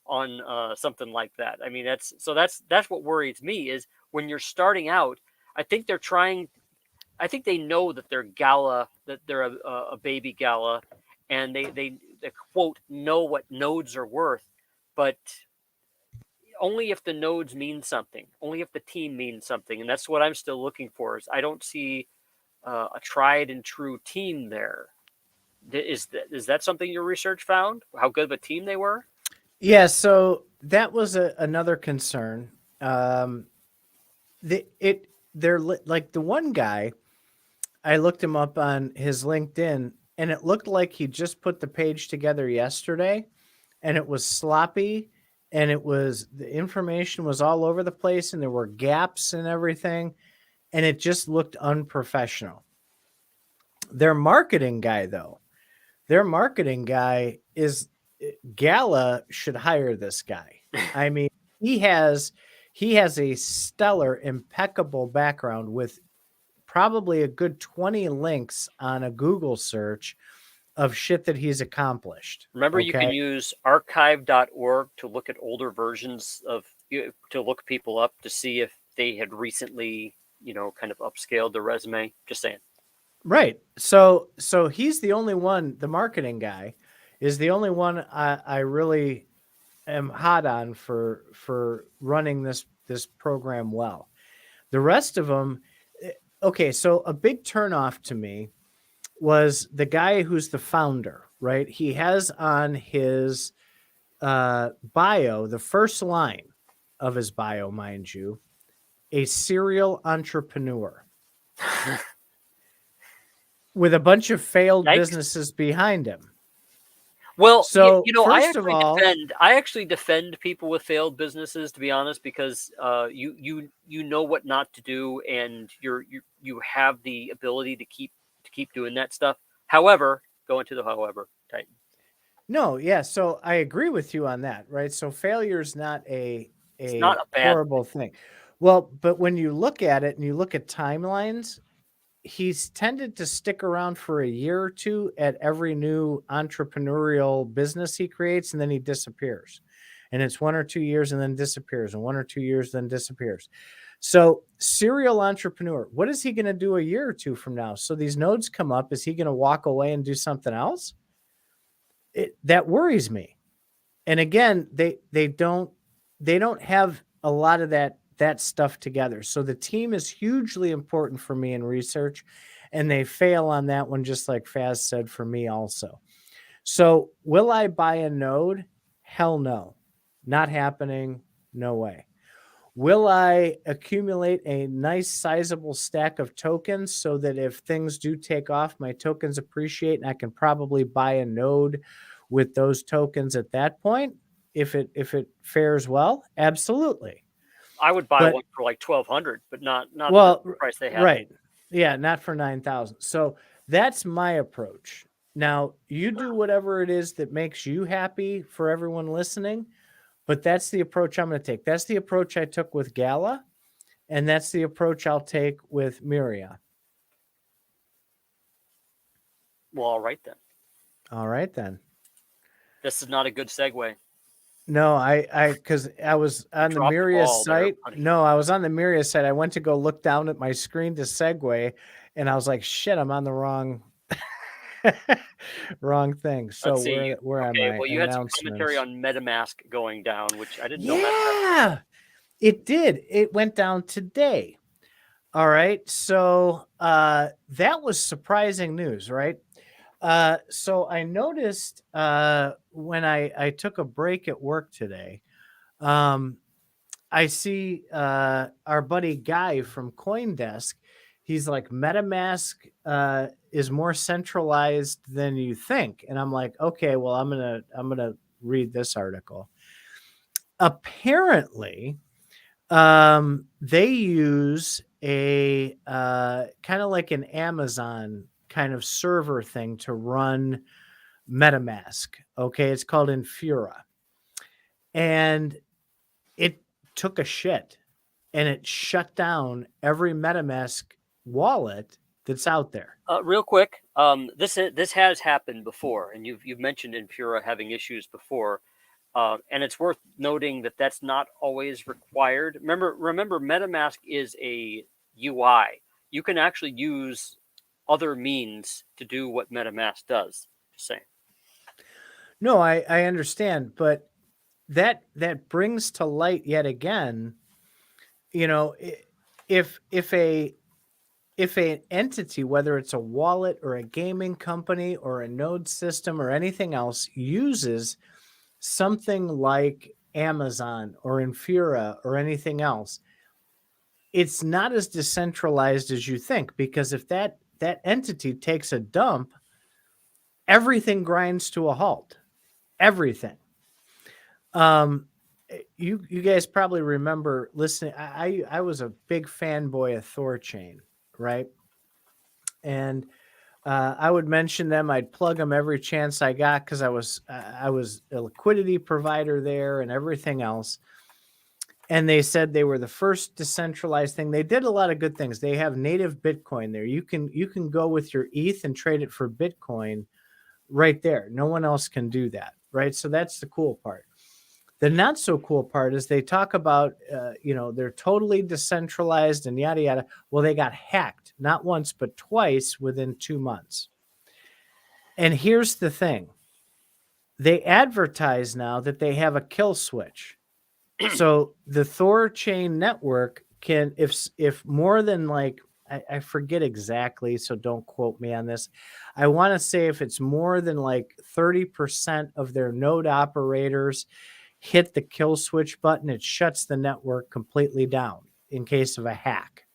on something like that. I mean, that's what worries me is when you're starting out. I think they're trying. I think they know that they're Gala, that they're a baby Gala, and they quote know what nodes are worth, but only if the nodes mean something, only if the team means something, and that's what I'm still looking for. Is I don't see a tried and true team there. Is that something your research found? How good of a team they were? Yeah, so that was another concern. They're like the one guy. I looked him up on his LinkedIn, and it looked like he just put the page together yesterday, and it was sloppy, and the information was all over the place, and there were gaps and everything, and it just looked unprofessional. Their marketing guy, though, is Gala should hire this guy. I mean, he has a stellar, impeccable background with probably a good 20 links on a Google search of shit that he's accomplished. Remember, you can use archive.org to look at older versions to look people up to see if they had recently, kind of upscaled their resume. Just saying. Right. So he's the only one, the marketing guy is the only one I really am hot on for running this program well. The rest of them, okay, so a big turnoff to me was the guy who's the founder, right? He has on his bio, the first line of his bio, mind you, a serial entrepreneur with a bunch of failed businesses behind him. Well, so I actually defend people with failed businesses, to be honest, because you know what not to do, and you have the ability to keep doing that stuff. However, go into the however, Titan. No, yeah. So I agree with you on that, right? So failure is not a bad horrible thing. Well, but when you look at it and you look at timelines, he's tended to stick around for a year or two at every new entrepreneurial business he creates, and then he disappears. And it's 1 or 2 years and then disappears, and 1 or 2 years then disappears. So serial entrepreneur, what is he going to do a year or two from now? So these nodes come up. Is he going to walk away and do something else? That worries me. And again, they don't have a lot of that stuff together. So the team is hugely important for me in research, and they fail on that one, just like Faz said for me also. So will I buy a node? Hell no. Not happening. No way. Will I accumulate a nice sizable stack of tokens so that if things do take off, my tokens appreciate and I can probably buy a node with those tokens at that point? If it fares well, absolutely. I would buy one for like 1,200, but not the price they have. Right. Yeah, not for 9,000. So that's my approach. Now, you do whatever it is that makes you happy for everyone listening, but that's the approach I'm going to take. That's the approach I took with Gala, and that's the approach I'll take with Miria. Well, all right then. All right then. This is not a good segue. No, because I was on the Miria site. No, I was on the Miria site. I went to go look down at my screen to segue, and I was like, "Shit, I'm on the wrong thing." So where am I? Well, you had some commentary on MetaMask going down, which I didn't know. Yeah, it did. It went down today. All right, so that was surprising news, right? So I noticed when I took a break at work today, I see our buddy Guy from CoinDesk. He's like, MetaMask is more centralized than you think. And I'm like, okay, well, I'm gonna read this article. Apparently, they use a kind of like an Amazon kind of server thing to run MetaMask. Okay, it's called Infura. And it took a shit and it shut down every MetaMask wallet that's out there. Real quick, this has happened before, and you've mentioned Infura having issues before. And it's worth noting that that's not always required. Remember, MetaMask is a UI. You can actually use other means to do what MetaMask does. Just saying. No, I understand, but that brings to light yet again, if an entity, whether it's a wallet or a gaming company or a node system or anything else, uses something like Amazon or Infura or anything else, it's not as decentralized as you think, because if that entity takes a dump, everything grinds to a halt. Everything. You guys probably remember listening. I was a big fanboy of Thorchain, right? And I would mention them. I'd plug them every chance I got because I was a liquidity provider there and everything else. And they said they were the first decentralized thing. They did a lot of good things. They have native Bitcoin there. You can go with your ETH and trade it for Bitcoin right there. No one else can do that, right? So that's the cool part. The not so cool part is they talk about, they're totally decentralized and yada, yada. Well, they got hacked not once, but twice within 2 months. And here's the thing. They advertise now that they have a kill switch. So the Thorchain network can, if more than like, I forget exactly, so don't quote me on this. I want to say if it's more than like 30% of their node operators hit the kill switch button, it shuts the network completely down in case of a hack.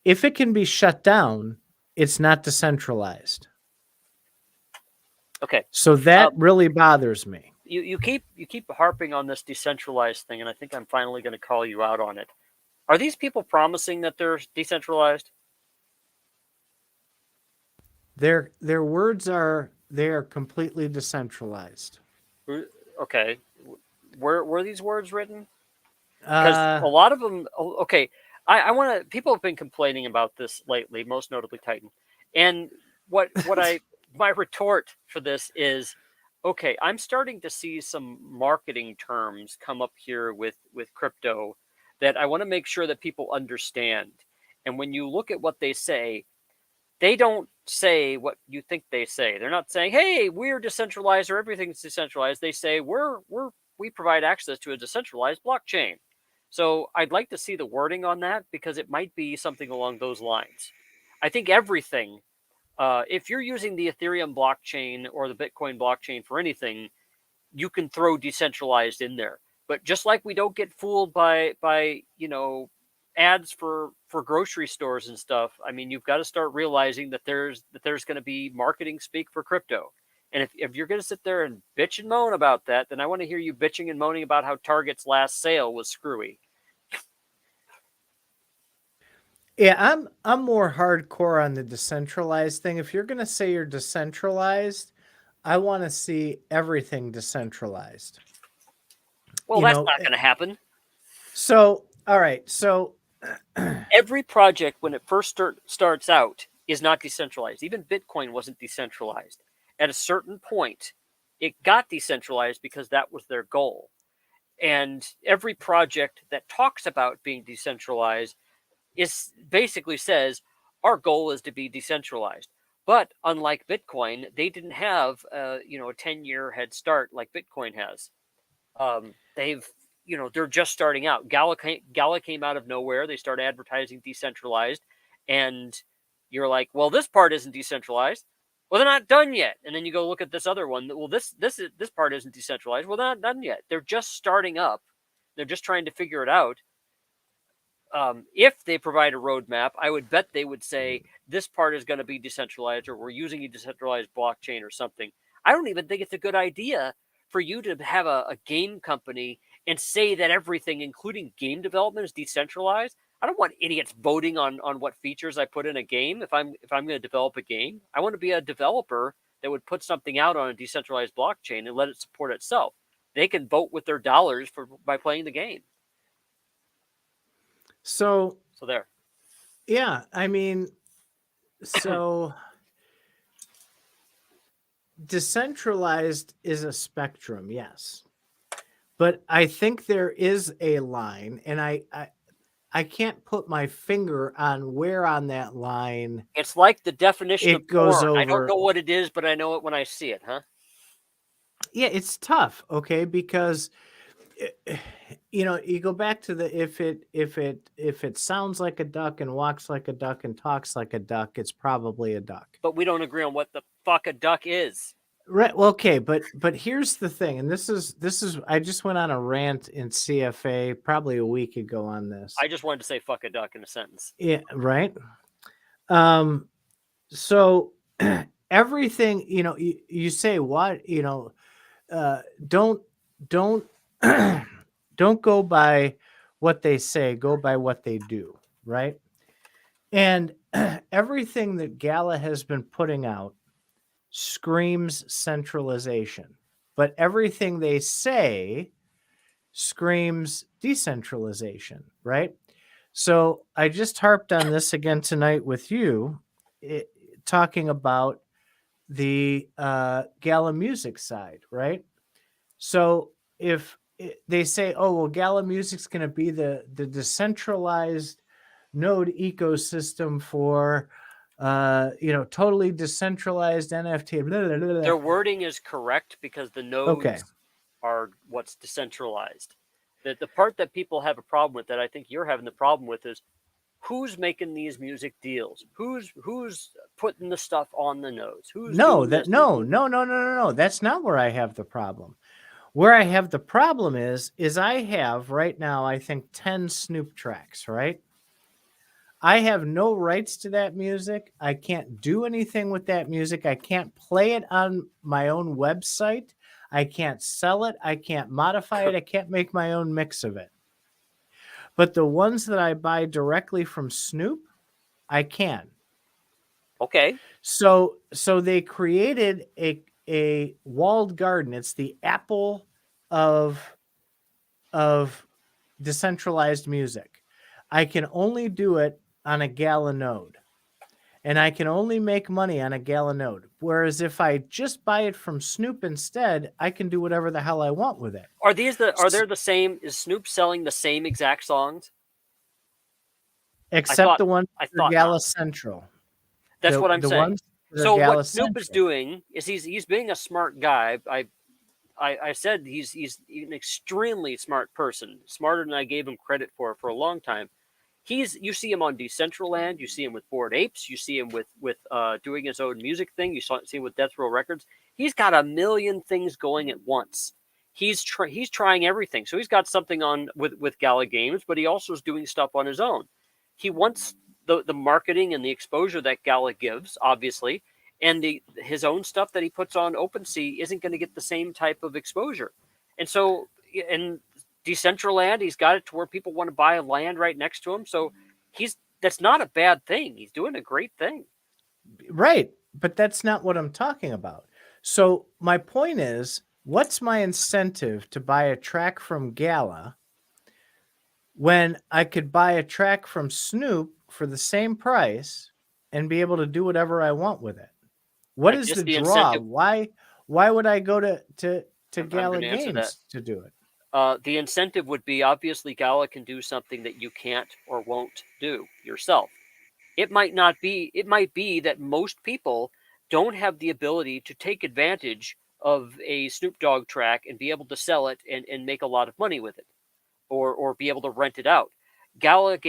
If it can be shut down, it's not decentralized. Okay. So that really bothers me. You keep harping on this decentralized thing, and I think I'm finally going to call you out on it. Are these people promising that they're decentralized? Their words are they are completely decentralized. Okay. Where were these words written? Because a lot of them. Okay, I want to. People have been complaining about this lately, most notably Titan. And what my retort for this is, okay, I'm starting to see some marketing terms come up here with crypto that I want to make sure that people understand. And when you look at what they say, they don't say what you think they say. They're not saying, "Hey, we're decentralized or everything's decentralized." They say, we provide access to a decentralized blockchain." So I'd like to see the wording on that because it might be something along those lines. I think everything, if you're using the Ethereum blockchain or the Bitcoin blockchain for anything, you can throw decentralized in there. But just like we don't get fooled by ads for grocery stores and stuff, I mean, you've got to start realizing that there's going to be marketing speak for crypto. And if you're going to sit there and bitch and moan about that, then I want to hear you bitching and moaning about how Target's last sale was screwy. Yeah, I'm more hardcore on the decentralized thing. If you're going to say you're decentralized, I want to see everything decentralized. Well, that's not going to happen. So, all right. So every project when it first starts out is not decentralized. Even Bitcoin wasn't decentralized. At a certain point, it got decentralized because that was their goal. And every project that talks about being decentralized is basically says our goal is to be decentralized. But unlike Bitcoin, they didn't have a 10-year head start like Bitcoin has. They're just starting out. Gala came out of nowhere. They started advertising decentralized, and you're like, well, this part isn't decentralized. Well, they're not done yet. And then you go look at this other one. Well, this part isn't decentralized. Well, they're not done yet. They're just starting up. They're just trying to figure it out. If they provide a roadmap, I would bet they would say this part is going to be decentralized, or we're using a decentralized blockchain or something. I don't even think it's a good idea for you to have a game company and say that everything, including game development, is decentralized. I don't want idiots voting on what features I put in a game. If I'm going to develop a game, I want to be a developer that would put something out on a decentralized blockchain and let it support itself. They can vote with their dollars by playing the game. So there. Yeah, I mean, so decentralized is a spectrum, yes. But I think there is a line, and I can't put my finger on where on that line It's like the definition of it goes porn. I don't over. know what it is, but I know it when I see it, huh? Yeah, it's tough, okay, because you go back to the if it sounds like a duck and walks like a duck and talks like a duck, it's probably a duck. But we don't agree on what the fuck a duck is. Right. Well, okay, but here's the thing, and this is I just went on a rant in CFA probably a week ago on this. I just wanted to say fuck a duck in a sentence. Yeah, right. So everything, you say what, don't don't don't go by what they say, go by what they do, right? And everything that Gala has been putting out screams centralization, but everything they say screams decentralization, right? So I just harped on this again tonight with you, talking about the Gala music side, right? So if they say, oh, well, Gala Music's going to be the decentralized node ecosystem for totally decentralized NFT. Blah, blah, blah, blah. Their wording is correct because the nodes Okay. are what's decentralized. The part that people have a problem with, that I think you're having the problem with, is who's making these music deals? Who's putting the stuff on the nodes? Who's No, doing that this? no. That's not where I have the problem. Where I have the problem is I have right now, I think 10 Snoop tracks, right? I have no rights to that music. I can't do anything with that music. I can't play it on my own website. I can't sell it. I can't modify it. I can't make my own mix of it. But the ones that I buy directly from Snoop, I can. Okay. So they created a walled garden. It's the Apple of decentralized music. I can only do it on a Gala node, and I can only make money on a Gala node. Whereas if I just buy it from Snoop instead, I can do whatever the hell I want with it. Are there the same? Is Snoop selling the same exact songs? Except the ones I that are thought not. Gala Central. That's what I'm The saying. ones that are So Gala what Snoop is Central. doing is he's being a smart guy. I said he's an extremely smart person, smarter than I gave him credit for a long time. You see him on Decentraland, you see him with Bored Apes, you see him with doing his own music thing, see him with Death Row Records. He's got a million things going at once. He's trying everything. So he's got something on with Gala Games, but he also is doing stuff on his own. He wants the marketing and the exposure that Gala gives, obviously, and his own stuff that he puts on OpenSea isn't going to get the same type of exposure. And so, and Decentraland, he's got it to where people want to buy land right next to him. So that's not a bad thing. He's doing a great thing. Right. But that's not what I'm talking about. So my point is, what's my incentive to buy a track from Gala when I could buy a track from Snoop for the same price and be able to do whatever I want with it? What is the draw? Incentive, why would I go to Gala gonna answer Games to do it? The incentive would be, obviously Gala can do something that you can't or won't do yourself. It might be that most people don't have the ability to take advantage of a Snoop Dogg track and be able to sell it and make a lot of money with it, or be able to rent it out. Gala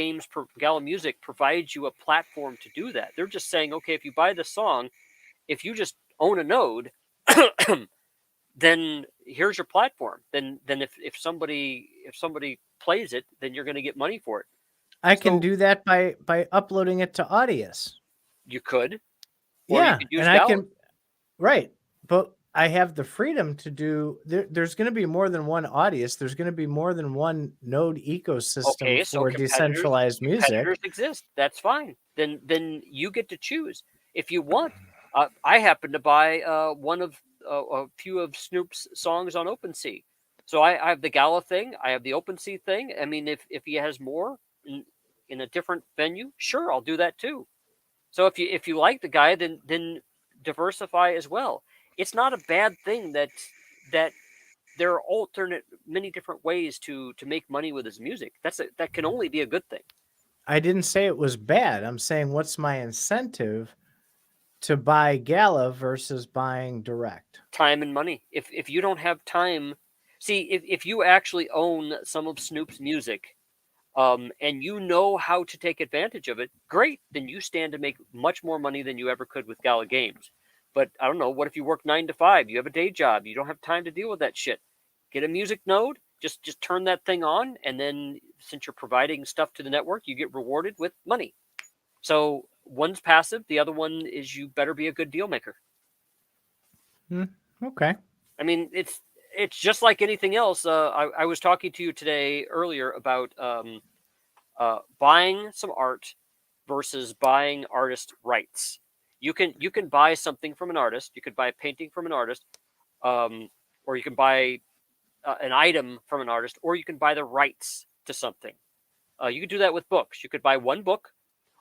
Music provides you a platform to do that. They're just saying, okay, if you buy this song, if you just own a node, then here's your platform. Then if somebody plays it, then you're going to get money for it. I can do that by uploading it to Audius. You could. Or yeah, you could use and Gala. I can. Right, but I have the freedom to do. There's going to be more than one Audius. There's going to be more than one node ecosystem for decentralized music. Competitors exist. That's fine. Then you get to choose if you want. I happen to buy one of a few of Snoop's songs on OpenSea. So I have the Gala thing. I have the OpenSea thing. I mean, if he has more in a different venue, sure, I'll do that too. So if you like the guy, then diversify as well. it's not a bad thing that there are alternate many different ways to make money with his music. That can only be a good thing. I didn't say it was bad. I'm saying what's my incentive to buy Gala versus buying direct? Time and money. If you don't have time, see, if you actually own some of Snoop's music, and you know how to take advantage of it, great. Then you stand to make much more money than you ever could with Gala Games. But I don't know. What if you work 9 to 5? You have a day job. You don't have time to deal with that shit. Get a music node. Just turn that thing on, and then since you're providing stuff to the network, you get rewarded with money. So one's passive. The other one is you better be a good deal maker. Okay. I mean, it's just like anything else. I was talking to you today earlier about buying some art versus buying artist rights. You can buy something from an artist. You could buy a painting from an artist, or you can buy an item from an artist, or you can buy the rights to something. You could do that with books. You could buy one book,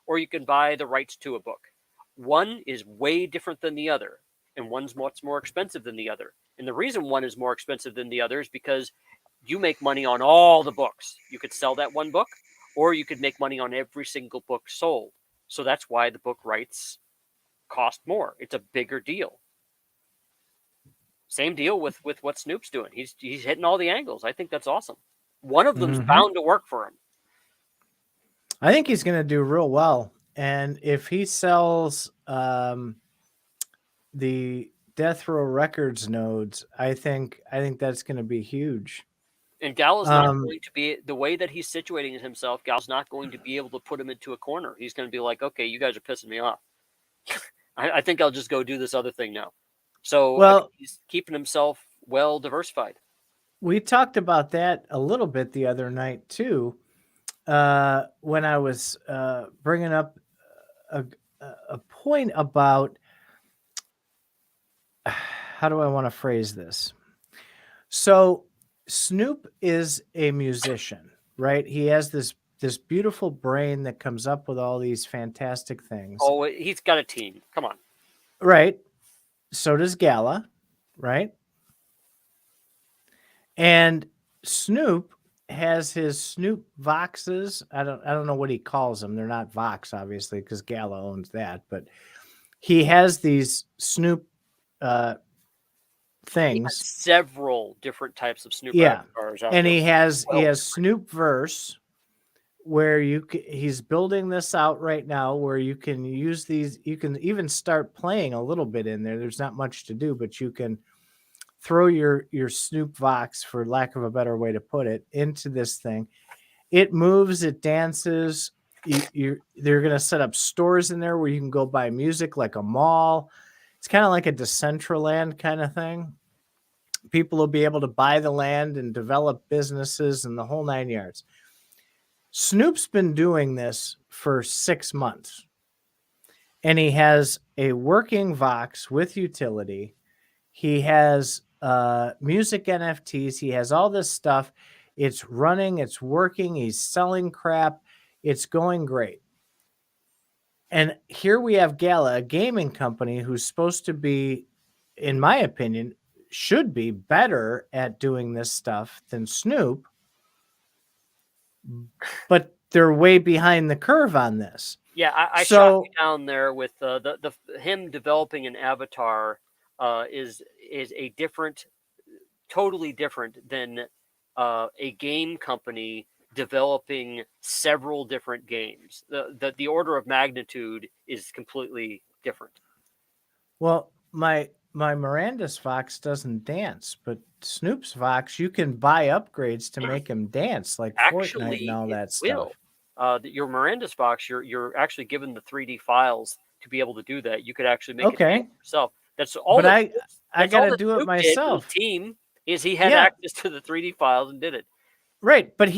or you can buy the rights to a book. One is way different than the other, and one's much more expensive than the other. And the reason one is more expensive than the other is because you make money on all the books. You could sell that one book, or you could make money on every single book sold. So that's why the book rights cost more. It's a bigger deal. Same deal with what Snoop's doing. He's hitting all the angles. I think that's awesome. One of them's bound to work for him. I think he's going to do real well. And if he sells the Death Row Records nodes, I think that's going to be huge. And Gala's not going to be, the way that he's situating himself, Gal's not going to be able to put him into a corner. He's going to be like, okay, you guys are pissing me off. I think I'll just go do this other thing now. So he's keeping himself well diversified. We talked about that a little bit the other night too, when I was bringing up a point about, how do I want to phrase this? So Snoop is a musician, right? He has this beautiful brain that comes up with all these fantastic things. Oh, he's got a team. Come on. Right. So does Gala, right? And Snoop has his Snoop Voxes. I don't know what he calls them. They're not Vox, obviously, because Gala owns that. But he has these Snoop things. Several different types of Snoop. Yeah, and he has Snoop Verse, where he's building this out right now, where you can use these. You can even start playing a little bit in there. There's not much to do, but you can throw your Snoop Vox, for lack of a better way to put it, into this thing. It moves, it dances. They're going to set up stores in there where you can go buy music, like a mall. It's kind of like a Decentraland kind of thing. People will be able to buy the land and develop businesses and the whole 9 yards. Snoop's been doing this for 6 months, and he has a working Vox with utility. He has music NFTs. He has all this stuff. It's running. It's working. He's selling crap. It's going great. And here we have Gala, a gaming company who's supposed to be, in my opinion, should be better at doing this stuff than Snoop. But they're way behind the curve on this. Yeah, I shot you down there with the him developing an avatar is a different, totally different than a game company developing several different games. The order of magnitude is completely different. Well, my Miranda's Vox doesn't dance, but Snoop's Vox, you can buy upgrades to make him dance, like Fortnite and all that stuff. Your Miranda's Vox, you're actually given the 3D files to be able to do that. You could actually make it yourself. That's all. But I got to do it myself. Team is he had access to the 3D files and did it. Right, but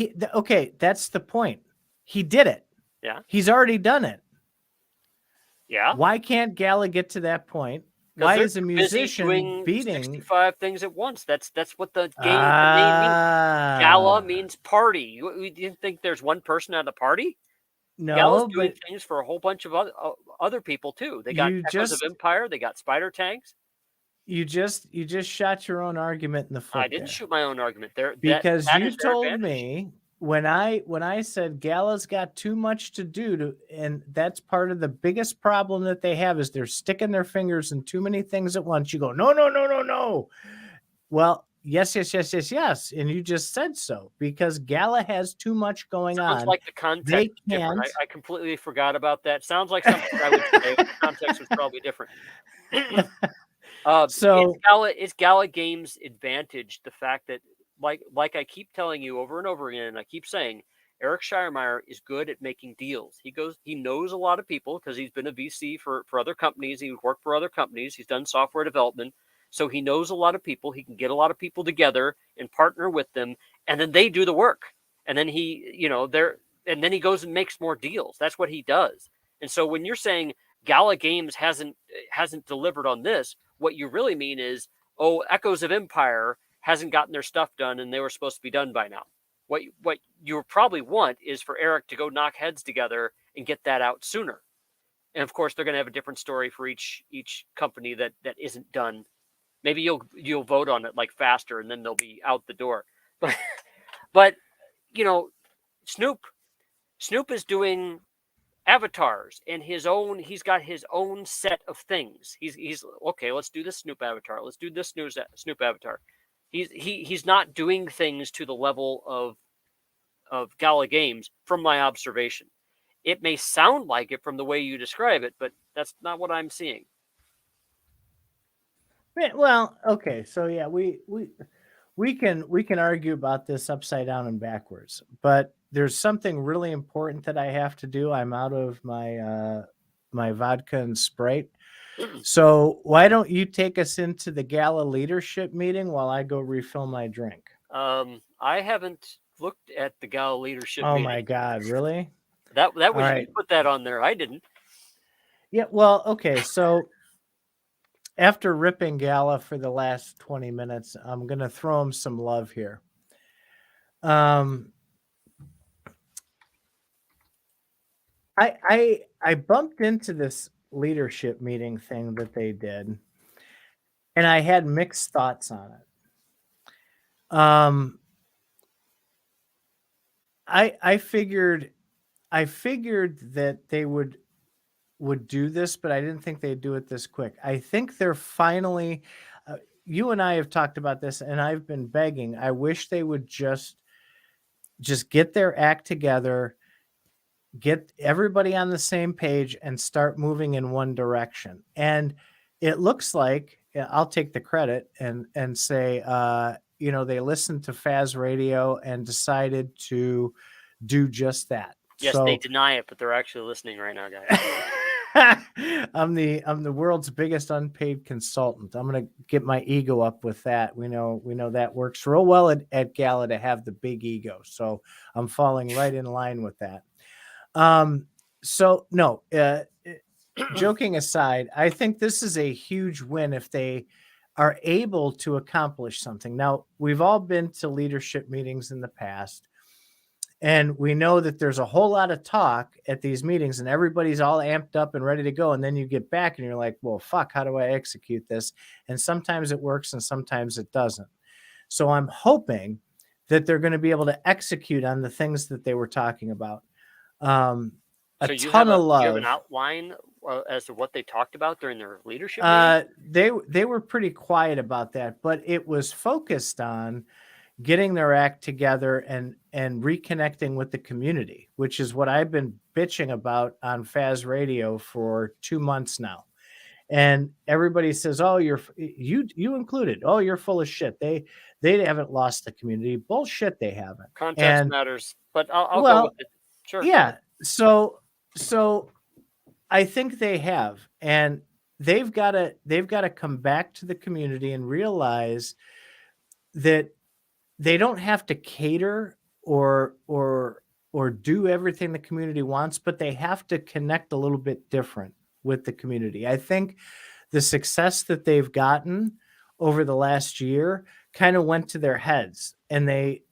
that's the point. He did it. Yeah. He's already done it. Yeah. Why can't Gala get to that point? Why is a musician beating 65 things at once? That's what the game name means. Gala means party. You didn't think there's one person at a party? No, Gala's doing things for a whole bunch of other people too. They got Echoes of Empire. They got Spider Tanks. You just shot your own argument in the foot. I didn't shoot my own argument there. Because that you is their told advantage. me when I said Gala's got too much to do and that's part of the biggest problem that they have is they're sticking their fingers in too many things at once. You go, no. Well, yes. And you just said so because Gala has too much going Sounds on. like the context They is different. can't. I completely forgot about that. Sounds like something I would say. The context was probably different. So It's Gala Games' advantage the fact that, like I keep telling you over and over again, and I keep saying, Eric Schiermeyer is good at making deals. He knows a lot of people because he's been a VC for other companies. He's worked for other companies. He's done software development. So he knows a lot of people. He can get a lot of people together and partner with them, and then they do the work. And then and then he goes and makes more deals. That's what he does. And so when you're saying Gala Games hasn't delivered on this, what you really mean is, Echoes of Empire hasn't gotten their stuff done, and they were supposed to be done by now. What you probably want is for Eric to go knock heads together and get that out sooner. And of course, they're going to have a different story for each company that isn't done. Maybe you'll vote on it like faster, and then they'll be out the door. But Snoop is doing avatars and he's got his own set of things. He's okay, let's do this Snoop avatar. Let's do this Snoop avatar. He's not doing things to the level of Gala Games from my observation. It may sound like it from the way you describe it, but that's not what I'm seeing. Well, okay, so yeah, we can argue about this upside down and backwards, but there's something really important that I have to do. I'm out of my my vodka and Sprite. So why don't you take us into the Gala leadership meeting while I go refill my drink? I haven't looked at the Gala leadership Oh meeting. my God, really? That was right. You put that on there. I didn't. Yeah, well, okay, so after ripping Gala for the last 20 minutes, I'm going to throw him some love here. I bumped into this leadership meeting thing that they did, and I had mixed thoughts on it. I figured that they would do this, but I didn't think they'd do it this quick. I think they're finally, you and I have talked about this, and I've been begging. I wish they would just get their act together, get everybody on the same page, and start moving in one direction. And it looks like, I'll take the credit and say, they listened to Faz Radio and decided to do just that. Yes, so, they deny it, but they're actually listening right now, guys. I'm the world's biggest unpaid consultant. I'm gonna get my ego up with that. We know that works real well at Gala to have the big ego. So I'm falling right in line with that. So no, joking aside, I think this is a huge win if they are able to accomplish something. Now, we've all been to leadership meetings in the past, and we know that there's a whole lot of talk at these meetings and everybody's all amped up and ready to go. And then you get back and you're like, well, fuck, how do I execute this? And sometimes it works and sometimes it doesn't. So I'm hoping that they're going to be able to execute on the things that they were talking about. So you have an outline as to what they talked about during their leadership meeting? They were pretty quiet about that, but it was focused on getting their act together and reconnecting with the community, which is what I've been bitching about on Faz Radio for 2 months now. And everybody says, "Oh, you included. Oh, you're full of shit. They haven't lost the community. Bullshit, they haven't." Context matters, but I'll go with it. Sure. Yeah. So I think they have, and they've got to come back to the community and realize that they don't have to cater or do everything the community wants, but they have to connect a little bit different with the community. I think the success that they've gotten over the last year kind of went to their heads, and they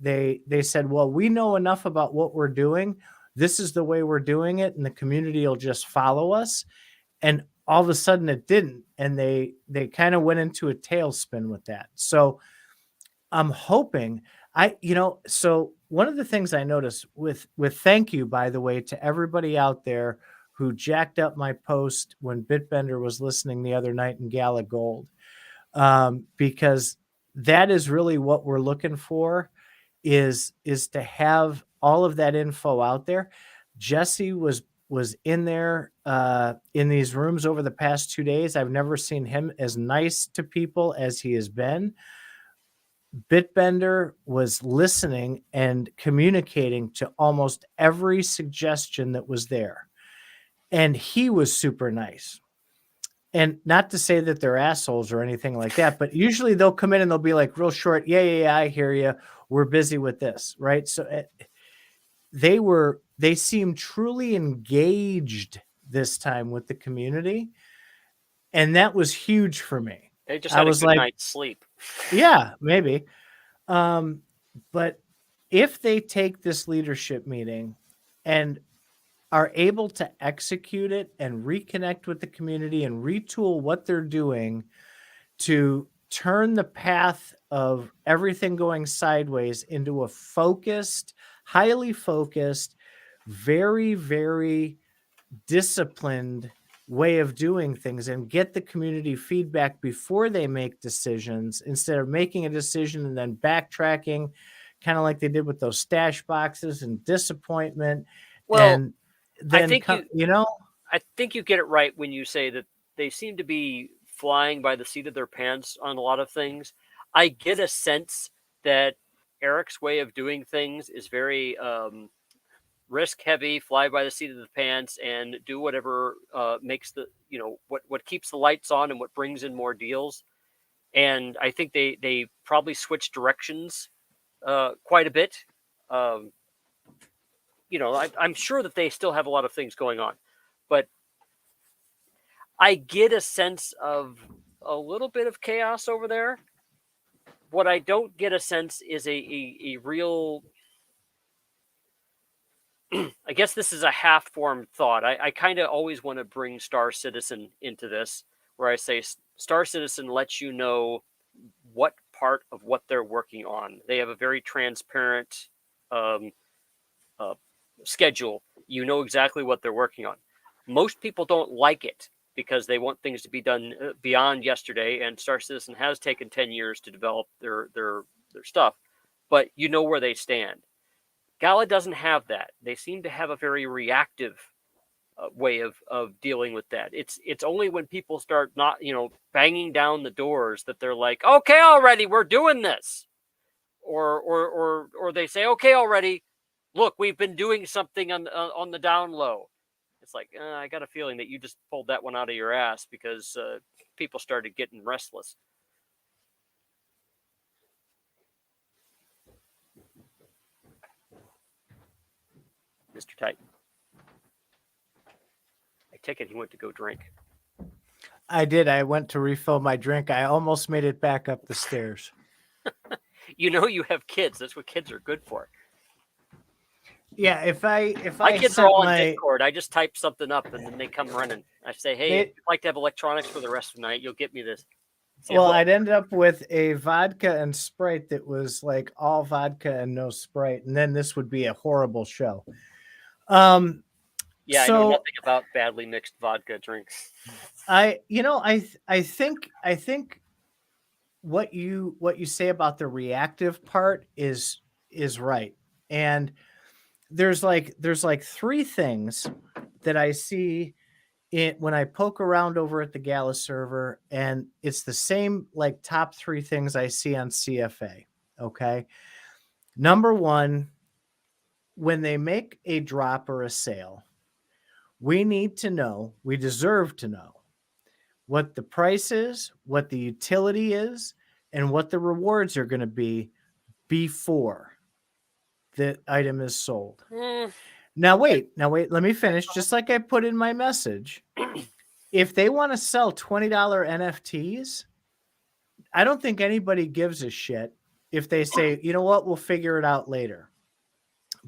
said, well, we know enough about what we're doing. This is the way we're doing it, and the community will just follow us. And all of a sudden it didn't, and they kind of went into a tailspin with that. So I'm hoping so one of the things I noticed with thank you, by the way, to everybody out there who jacked up my post when Bitbender was listening the other night in Gala Gold, because that is really what we're looking for, is to have all of that info out there. Jesse was in there in these rooms over the past 2 days. I've never seen him as nice to people as he has been. Bitbender was listening and communicating to almost every suggestion that was there. And he was super nice. And not to say that they're assholes or anything like that, but usually they'll come in and they'll be like real short. Yeah, I hear you. We're busy with this. Right. So they seemed truly engaged this time with the community. And that was huge for me. They just had a good night's sleep. Yeah, maybe. But if they take this leadership meeting and are able to execute it and reconnect with the community and retool what they're doing to turn the path of everything going sideways into a focused, highly focused, very, very disciplined way of doing things, and get the community feedback before they make decisions, instead of making a decision and then backtracking, kind of like they did with those stash boxes, and disappointment. Well, and then I think you get it right when you say that they seem to be flying by the seat of their pants on a lot of things. I get a sense that Eric's way of doing things is very risk heavy, fly by the seat of the pants, and do whatever makes the, what keeps the lights on and what brings in more deals. And I think they probably switched directions quite a bit. I'm sure that they still have a lot of things going on, but I get a sense of a little bit of chaos over there. What I don't get a sense is a real, I guess this is a half-formed thought. I kind of always want to bring Star Citizen into this, where I say Star Citizen lets you know what part of what they're working on. They have a very transparent schedule. You know exactly what they're working on. Most people don't like it because they want things to be done beyond yesterday, and Star Citizen has taken 10 years to develop their stuff, but you know where they stand. Gala doesn't have that. They seem to have a very reactive way of dealing with that. It's only when people start not, banging down the doors that they're like, okay, already, we're doing this. Or they say, okay, already, look, we've been doing something on the down low. It's like, I got a feeling that you just pulled that one out of your ass because people started getting restless. Mr. Titan. I take it he went to go drink. I did. I went to refill my drink. I almost made it back up the stairs. You have kids. That's what kids are good for. Yeah, if my kids are all on Discord, I just type something up and then they come running. I say, hey, if you'd like to have electronics for the rest of the night, you'll get me this. Well, I'd end up with a vodka and Sprite that was like all vodka and no Sprite, and then this would be a horrible show. I know nothing about badly mixed vodka drinks. I think what you say about the reactive part is right. And there's like three things that I see when I poke around over at the Gala server, and it's the same like top three things I see on CFA. Okay. Number one, when they make a drop or a sale, we deserve to know what the price is, what the utility is, and what the rewards are going to be before the item is sold. Now wait, let me finish. Just like I put in my message, if they want to sell $20 NFTs, I don't think anybody gives a shit if they say, you know what, we'll figure it out later.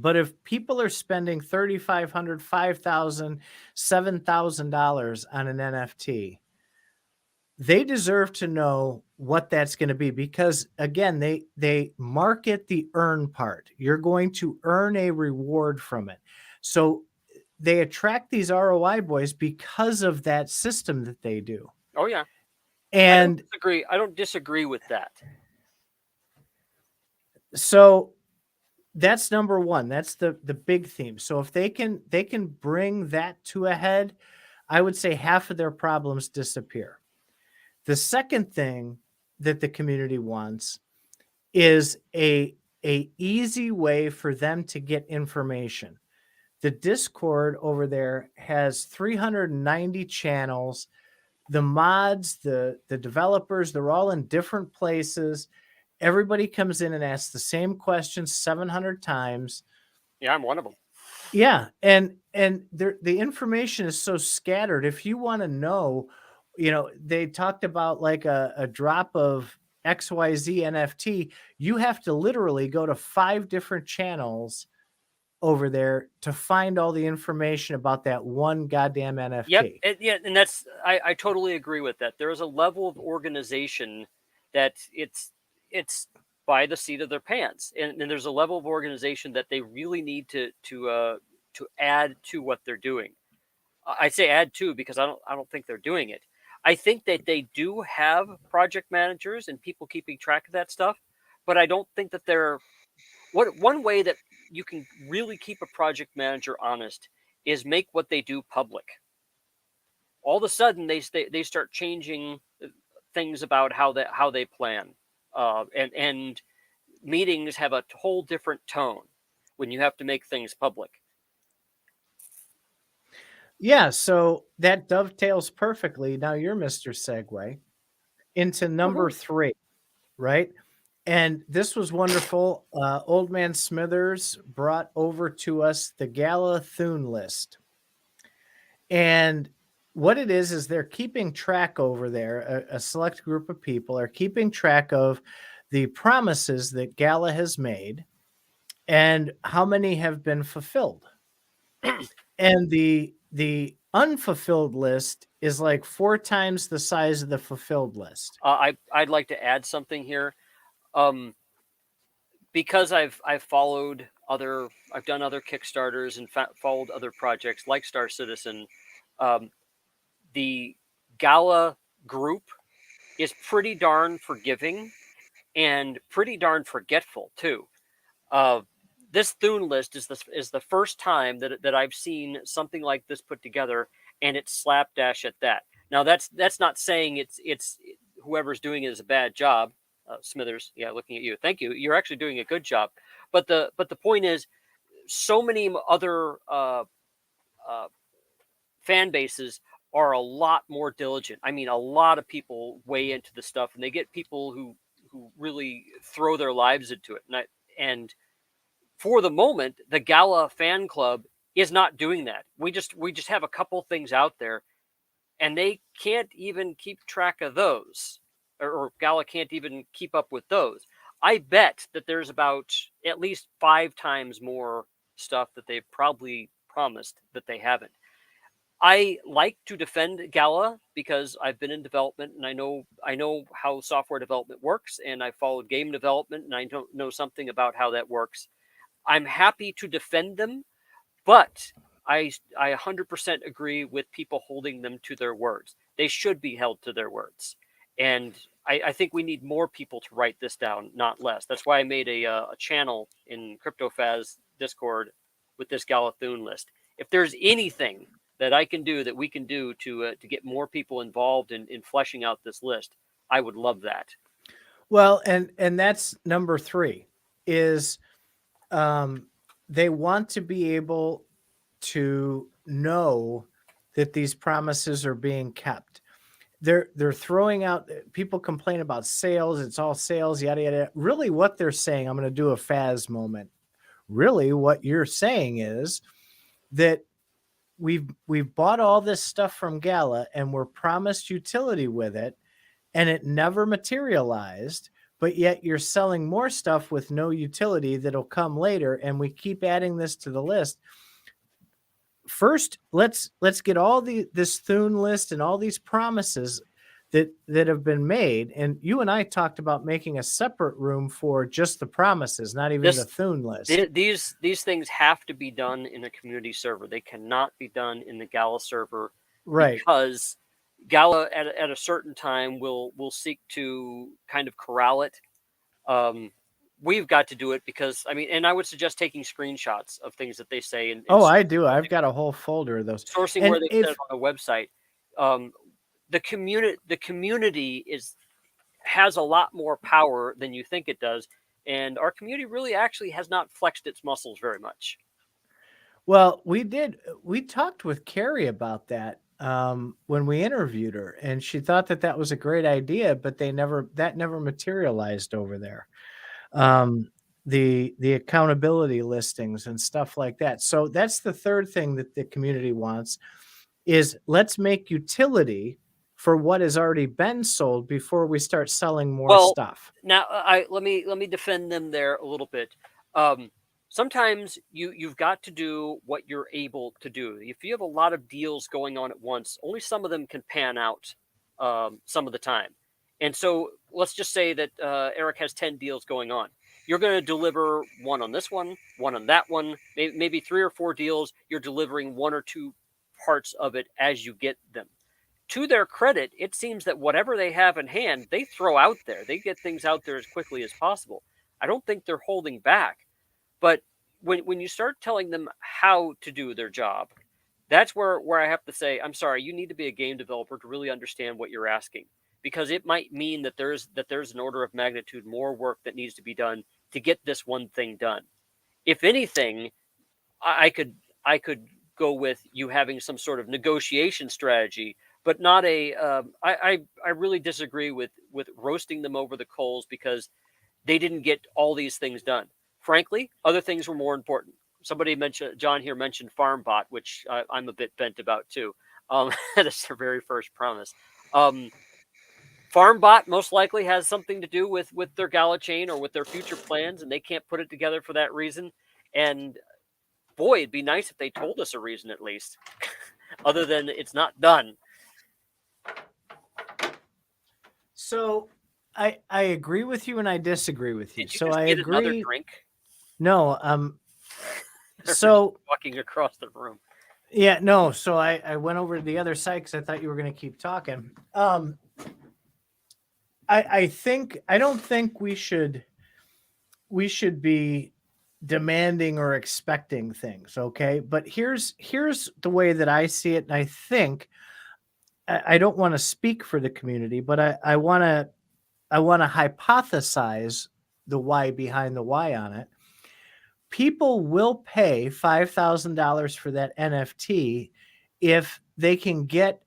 But if people are spending $3,500, $5,000, $7,000 on an NFT, they deserve to know what that's going to be, because again, they market the earn part. You're going to earn a reward from it. So they attract these ROI boys because of that system that they do. Oh yeah. And I don't disagree with that. so that's number one. That's the big theme. So if they can bring that to a head, I would say half of their problems disappear. The second thing that the community wants is a easy way for them to get information. The Discord over there has 390 channels. The mods, the developers, they're all in different places. Everybody comes in and asks the same questions 700 times. Yeah, I'm one of them. Yeah, and the information is so scattered. If you want to know, they talked about like a drop of XYZ NFT, you have to literally go to 5 different channels over there to find all the information about that one goddamn NFT. Yep, and that's I totally agree with that. There is a level of organization that it's by the seat of their pants, and there's a level of organization that they really need to add to what they're doing. I say add to because I don't think they're doing it. I think that they do have project managers and people keeping track of that stuff, but I don't think that they're one way that you can really keep a project manager honest is make what they do public. All of a sudden, they start changing things about how they plan, and meetings have a whole different tone when you have to make things public. Yeah, so that dovetails perfectly. Now you're Mr. Segue into number 3, right? And this was wonderful. Old Man Smithers brought over to us the Gala Thune list. And what it is they're keeping track over there. A select group of people are keeping track of the promises that Gala has made and how many have been fulfilled. And the unfulfilled list is like 4 times the size of the fulfilled list. I'd like to add something here. Because I've followed I've done other Kickstarters and followed other projects like Star Citizen. The Gala group is pretty darn forgiving and pretty darn forgetful too. This Thune list is the first time that I've seen something like this put together, and it's slapdash at that. Now that's not saying it's whoever's doing it is a bad job. Smithers, yeah, looking at you. Thank you. You're actually doing a good job. But the point is, so many other fan bases are a lot more diligent. I mean, a lot of people weigh into the stuff, and they get people who really throw their lives into it. And for the moment, the Gala fan club is not doing that. We just have a couple things out there, and they can't even keep track of those, or Gala can't even keep up with those. I bet that there's about at least 5 times more stuff that they've probably promised that they haven't. I like to defend Gala because I've been in development and I know how software development works, and I followed game development and I don't know something about how that works. I'm happy to defend them, but I 100% agree with people holding them to their words. They should be held to their words. And I think we need more people to write this down, not less. That's why I made a channel in CryptoFaz Discord with this Gala Thune list. If there's anything that I can do, that we can do to get more people involved in fleshing out this list, I would love that. Well, and that's number 3 is they want to be able to know that these promises are being kept. They're throwing out, people complain about sales, it's all sales, yada yada. Really what they're saying, I'm going to do a Faz moment. Really what you're saying is that we've bought all this stuff from Gala and we're promised utility with it, and it never materialized. but yet you're selling more stuff with no utility that'll come later, and we keep adding this to the list. First, let's get all this Thune list and all these promises that have been made. And you and I talked about making a separate room for just the promises, not even the Thune list. These things have to be done in a community server. They cannot be done in the Gala server, right? Because Gala at a certain time will seek to kind of corral it. We've got to do it because, I mean, and I would suggest taking screenshots of things that they say. And I do. I've got a whole folder of those. Sourcing and where they said it on the website. The community has a lot more power than you think it does, and our community really actually has not flexed its muscles very much. Well, we talked with Carrie about that when we interviewed her, and she thought that was a great idea, but that never materialized over there. The accountability listings and stuff like that. So that's the third thing that the community wants, is let's make utility for what has already been sold before we start selling more stuff. Now, let me defend them there a little bit. Sometimes you've got to do what you're able to do. If you have a lot of deals going on at once, only some of them can pan out some of the time. And so let's just say that Eric has 10 deals going on. You're going to deliver one on this one on that one, maybe 3 or 4 deals. You're delivering 1 or 2 parts of it as you get them. To their credit, it seems that whatever they have in hand, they throw out there. They get things out there as quickly as possible. I don't think they're holding back. But when you start telling them how to do their job, that's where I have to say, I'm sorry, you need to be a game developer to really understand what you're asking, because it might mean that there's an order of magnitude more work that needs to be done to get this one thing done. If anything, I could go with you having some sort of negotiation strategy, but not a. I really disagree with roasting them over the coals because they didn't get all these things done. Frankly, other things were more important. Somebody mentioned, John here mentioned FarmBot, which I'm a bit bent about too. That's their very first promise. FarmBot most likely has something to do with their Gala chain or with their future plans, and they can't put it together for that reason. And boy, it'd be nice if they told us a reason at least, other than it's not done. So I agree with you and I disagree with you. Did you so just I get agree. Another drink? No. So walking across the room. Yeah, no. So I went over to the other side because I thought you were going to keep talking. I don't think we should be demanding or expecting things. Okay. But here's the way that I see it. And I think I don't want to speak for the community, but I want to hypothesize the why behind the why on it. People will pay $5,000 for that NFT if they can get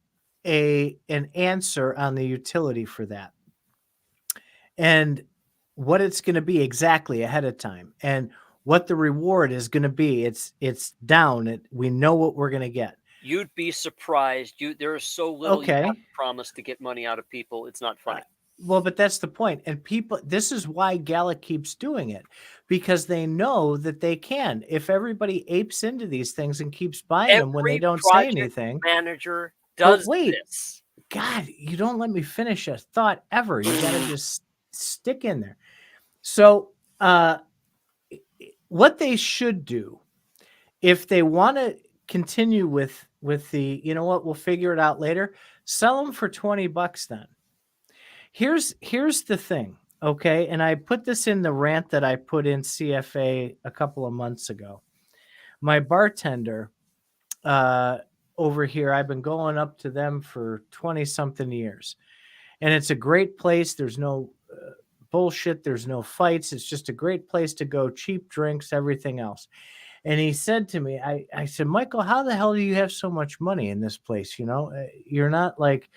an answer on the utility for that, and what it's going to be exactly ahead of time, and what the reward is going to be. It's down. We know what we're going to get. You'd be surprised. There is so little you have to promise to get money out of people. It's not funny. Well, but that's the point. And this is why Gala keeps doing it, because they know that they can. If everybody apes into these things and keeps buying them when they don't say anything. Manager does this. God, you don't let me finish a thought ever. You got to just stick in there. So what they should do, if they want to continue with the, you know what, we'll figure it out later, sell them for $20 then. Here's the thing, okay? And I put this in the rant that I put in CFA a couple of months ago. My bartender over here, I've been going up to them for 20-something years. And it's a great place. There's no bullshit. There's no fights. It's just a great place to go, cheap drinks, everything else. And he said to me, I said, Michael, how the hell do you have so much money in this place? You know, you're not like...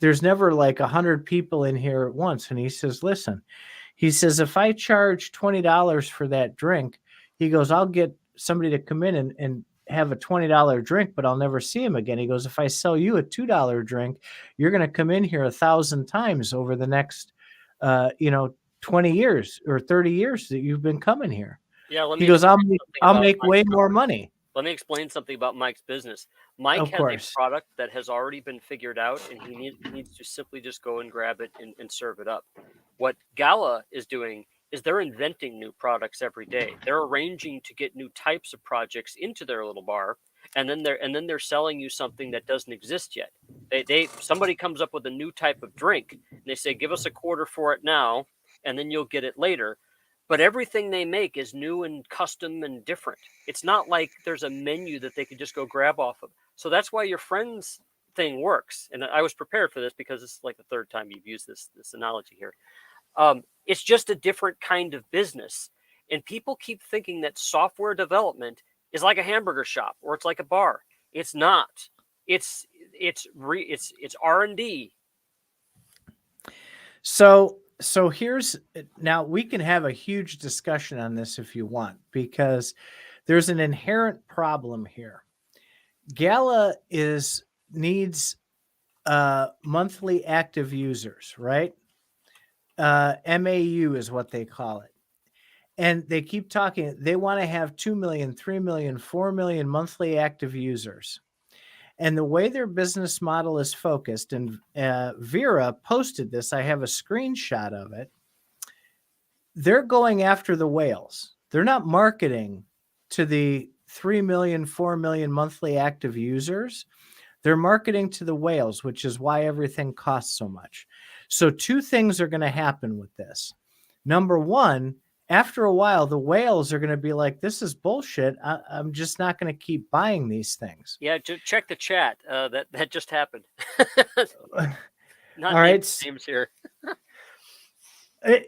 there's never like 100 people in here at once. And he says, listen, he says, if I charge $20 for that drink, he goes, I'll get somebody to come in and have a $20 drink, but I'll never see him again. He goes, if I sell you a $2 drink, you're going to come in here 1,000 times over the next 20 years or 30 years that you've been coming here. Yeah, let He me goes, explain something I'll about make way Mike's more money. Let me explain something about Mike's business. Mike Of has a course. product that has already been figured out, and he needs to simply just go and grab it and serve it up. What Gala is doing is they're inventing new products every day. They're arranging to get new types of projects into their little bar, and then they're selling you something that doesn't exist yet. Somebody comes up with a new type of drink, and they say, "Give us a quarter for it now, and then you'll get it later." But everything they make is new and custom and different. It's not like there's a menu that they could just go grab off of. So that's why your friend's thing works. And I was prepared for this because this is like the third time you've used this analogy here. It's just a different kind of business. And people keep thinking that software development is like a hamburger shop or it's like a bar. It's not. It's R&D. So here's now we can have a huge discussion on this if you want, because there's an inherent problem here. Gala needs monthly active users, right? MAU is what they call it. And they keep talking, they want to have 2 million, 3 million, 4 million monthly active users. And the way their business model is focused, and Vera posted this, I have a screenshot of it. They're going after the whales. They're not marketing to the 3 million, 4 million monthly active users. They're marketing to the whales, which is why everything costs so much. So two things are going to happen with this. Number one, after a while, the whales are going to be like, this is bullshit. I'm just not going to keep buying these things. Yeah, check the chat. That just happened. Not all right. names here.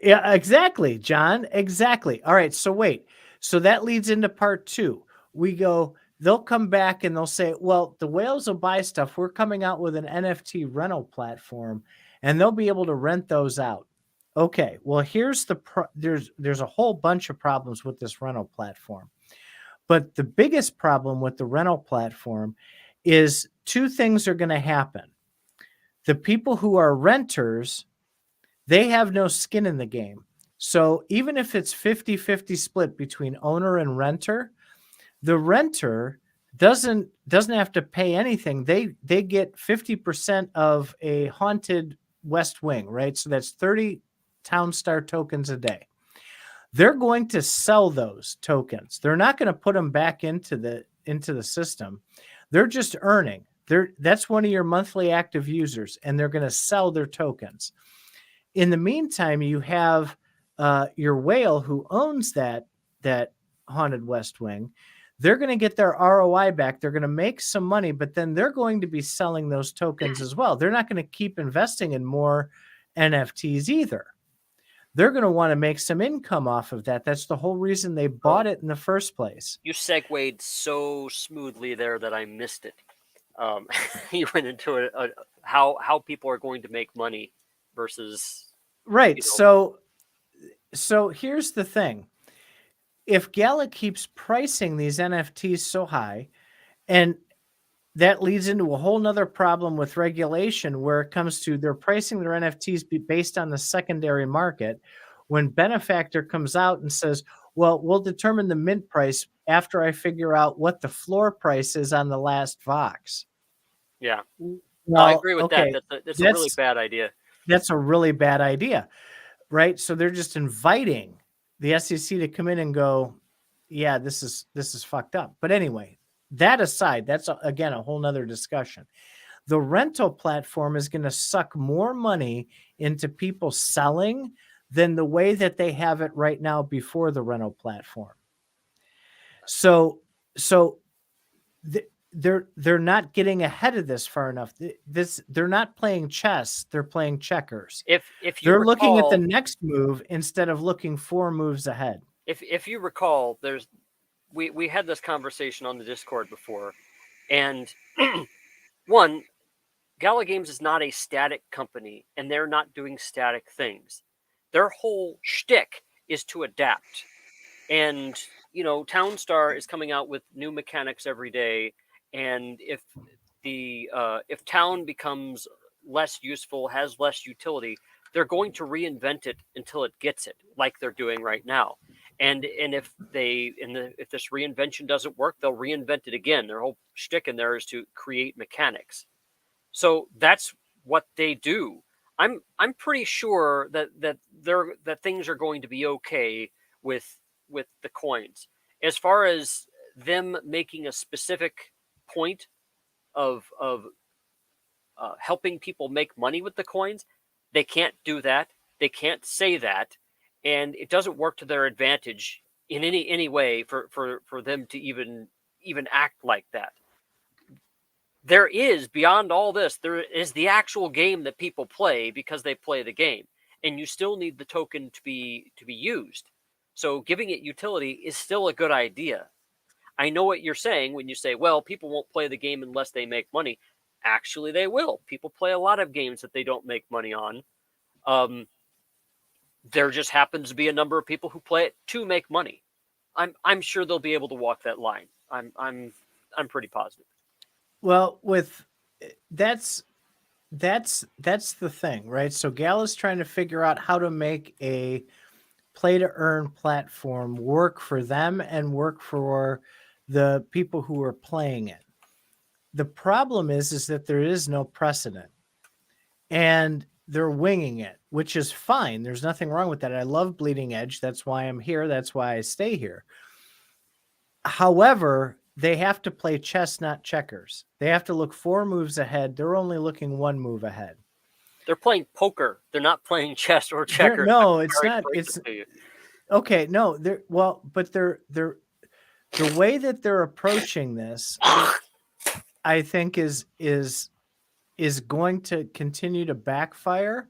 Yeah, exactly, John. Exactly. All right. So wait. So that leads into part two. They'll come back and they'll say, well, the whales will buy stuff. We're coming out with an NFT rental platform, and they'll be able to rent those out. Okay, well, here's there's a whole bunch of problems with this rental platform. But the biggest problem with the rental platform is two things are going to happen. The people who are renters, they have no skin in the game. So even if it's 50-50 split between owner and renter, the renter doesn't have to pay anything. They get 50% of a haunted West Wing, right? So that's 30 Townstar tokens a day. They're going to sell those tokens. They're not going to put them back into the system. They're just earning. That's one of your monthly active users, and they're going to sell their tokens. In the meantime, you have your whale who owns that haunted West Wing. They're going to get their ROI back. They're going to make some money, but then they're going to be selling those tokens as well. They're not going to keep investing in more NFTs either. They're going to want to make some income off of that. That's the whole reason they bought it in the first place. You segued so smoothly there that I missed it. You went into it, how people are going to make money versus right. So here's the thing. If Gala keeps pricing these NFTs so high, and that leads into a whole nother problem with regulation where it comes to they're pricing their NFTs based on the secondary market. When Benefactor comes out and says, well, we'll determine the mint price after I figure out what the floor price is on the last Vox. Yeah. Well, I agree with that. That's a really bad idea. That's a really bad idea, right? So they're just inviting the SEC to come in and go, yeah, this is fucked up. But anyway, that aside, that's again a whole nother discussion. The rental platform is going to suck more money into people selling than the way that they have it right now before the rental platform. So they're not getting ahead of this far enough. They're not playing chess; they're playing checkers. If they're looking at the next move instead of looking 4 moves ahead. If you recall, we had this conversation on the Discord before, and one, Gala Games is not a static company, and they're not doing static things. Their whole shtick is to adapt, and Townstar is coming out with new mechanics every day. And if Town becomes less useful, has less utility, they're going to reinvent it until it gets it, like they're doing right now. And if if this reinvention doesn't work, they'll reinvent it again. Their whole shtick in there is to create mechanics. So that's what they do. I'm pretty sure that things are going to be okay with the coins. As far as them making a specific point of helping people make money with the coins, they can't do that. They can't say that, and it doesn't work to their advantage in any way for them to even act like that. There is, beyond all this, there is the actual game that people play because they play the game, and you still need the token to be used. So giving it utility is still a good idea. I know what you're saying when you say, well, people won't play the game unless they make money. Actually, they will. People play a lot of games that they don't make money on. There just happens to be a number of people who play it to make money. I'm sure they'll be able to walk that line. I'm pretty positive. Well, that's the thing, right? So Gala's trying to figure out how to make a play to earn platform work for them and work for the people who are playing it. The problem is that there is no precedent, and they're winging it, which is fine. There's nothing wrong with that. I love Bleeding Edge. That's why I'm here. That's why I stay here. However, they have to play chess, not checkers. They have to look 4 moves ahead. They're only looking 1 move ahead. They're playing poker. They're not playing chess or checkers. No, it's not. It's okay. No, but the way that they're approaching this, I think is going to continue to backfire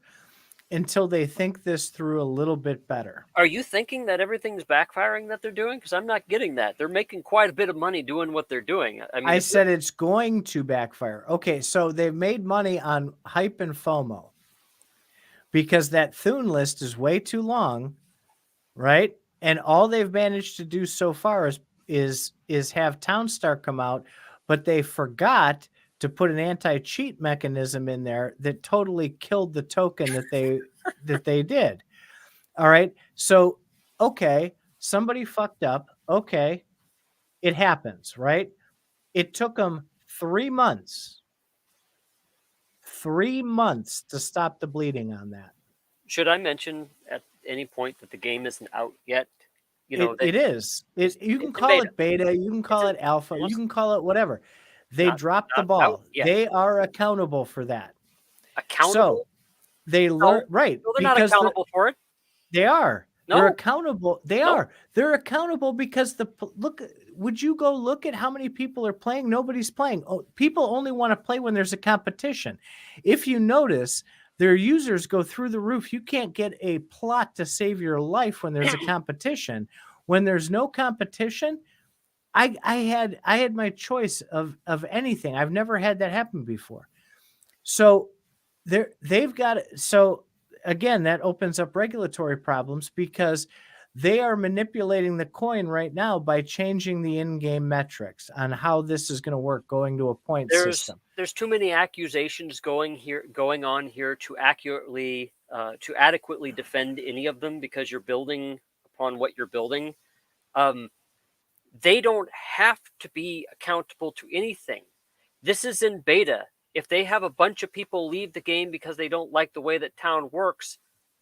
until they think this through a little bit better. Are you thinking that everything's backfiring that they're doing? Because I'm not getting that. They're making quite a bit of money doing what they're doing. I mean, I said it's going to backfire. Okay, so they've made money on hype and FOMO because that Thune list is way too long, right? And all they've managed to do so far is have Townstar come out, but they forgot to put an anti-cheat mechanism in there that totally killed the token that they did. All right. So, okay, somebody fucked up. Okay. It happens, right? It took them 3 months. 3 months to stop the bleeding on that. Should I mention at any point that the game isn't out yet? You know, it is. You can call it beta, you can call it alpha, you can call it whatever. They dropped the ball. They are accountable for that. Accountable? So they learn, right? No, they're not accountable for it. They are. No. They're accountable. They are. They're accountable because would you go look at how many people are playing? Nobody's playing. People only want to play when there's a competition. If you notice, their users go through the roof. You can't get a plot to save your life when there's a competition. When there's no competition, I had my choice of anything. I've never had that happen before. So they've got it. So again, that opens up regulatory problems because they are manipulating the coin right now by changing the in-game metrics on how this is going to work, going to a point system. There's too many accusations going on here to adequately defend any of them because you're building upon what you're building. They don't have to be accountable to anything. This is in beta. If they have a bunch of people leave the game because they don't like the way that town works,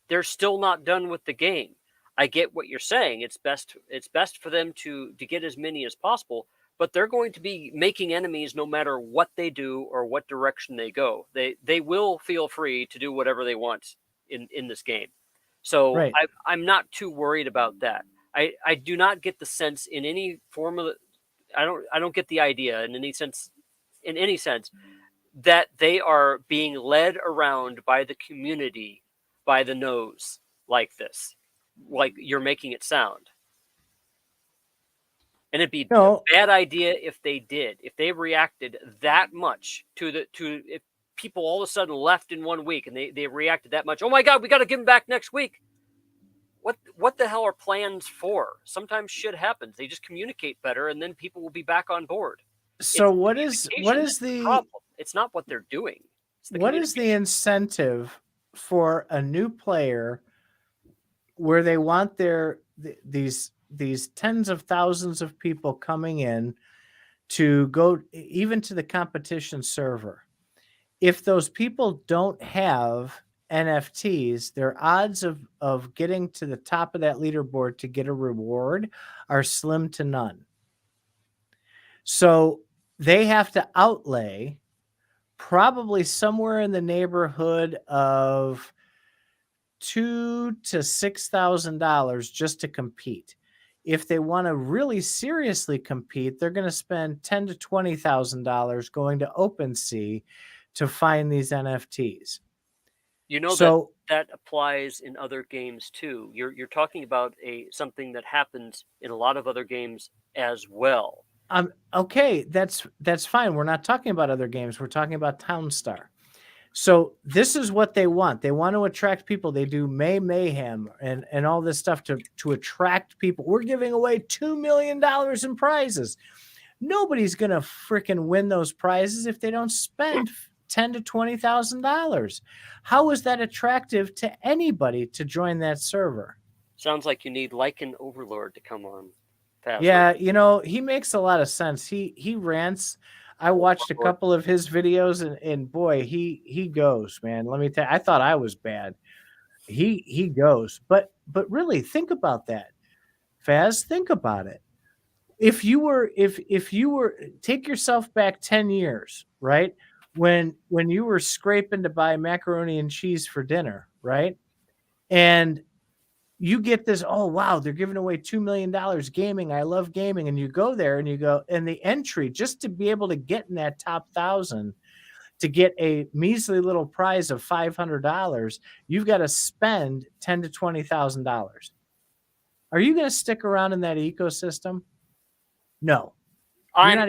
they're still not done with the game. I get what you're saying. It's best for them to get as many as possible, but they're going to be making enemies no matter what they do or what direction they go. They will feel free to do whatever they want in this game. So right. I'm not too worried about that. I do not get the sense in any form of I don't get the idea in any sense that they are being led around by the community by the nose like this, like you're making it sound. And it'd be a bad idea if they did, if they reacted that much if people all of a sudden left in 1 week and they reacted that much. Oh my God, we got to give them back next week. What the hell are plans for? Sometimes shit happens. They just communicate better, and then people will be back on board. So what is the problem? It's not what they're doing. What is the incentive for a new player where they want these tens of thousands of people coming in to go even to the competition server. If those people don't have NFTs, their odds of getting to the top of that leaderboard to get a reward are slim to none. So they have to outlay probably somewhere in the neighborhood of $2,000 to $6,000 just to compete. If they want to really seriously compete, they're going to spend $10,000 to $20,000 going to OpenSea to find these NFTs. You know So that applies in other games too. You're talking about something that happens in a lot of other games as well. okay, that's fine. We're not talking about other games. We're talking about Townstar. So this is what they want. They want to attract people. They do Mayhem and all this stuff to attract people. We're giving away $2 million in prizes. Nobody's going to freaking win those prizes if they don't spend $10,000 to $20,000. How is that attractive to anybody to join that server? Sounds like you need Lycan Overlord to come on. Yeah, you know, he makes a lot of sense. He rants. I watched a couple of his videos and boy, he goes, man. Let me tell you, I thought I was bad. He goes. But really think about that. Faz, think about it. If you were take yourself back 10 years, right? When you were scraping to buy macaroni and cheese for dinner, right? And you get this, oh wow, they're giving away $2 million gaming. I love gaming. And you go there and you go, and the entry just to be able to get in that top 1,000 to get a measly little prize of $500, you've got to spend $10,000 to $20,000. Are you going to stick around in that ecosystem? No. I'm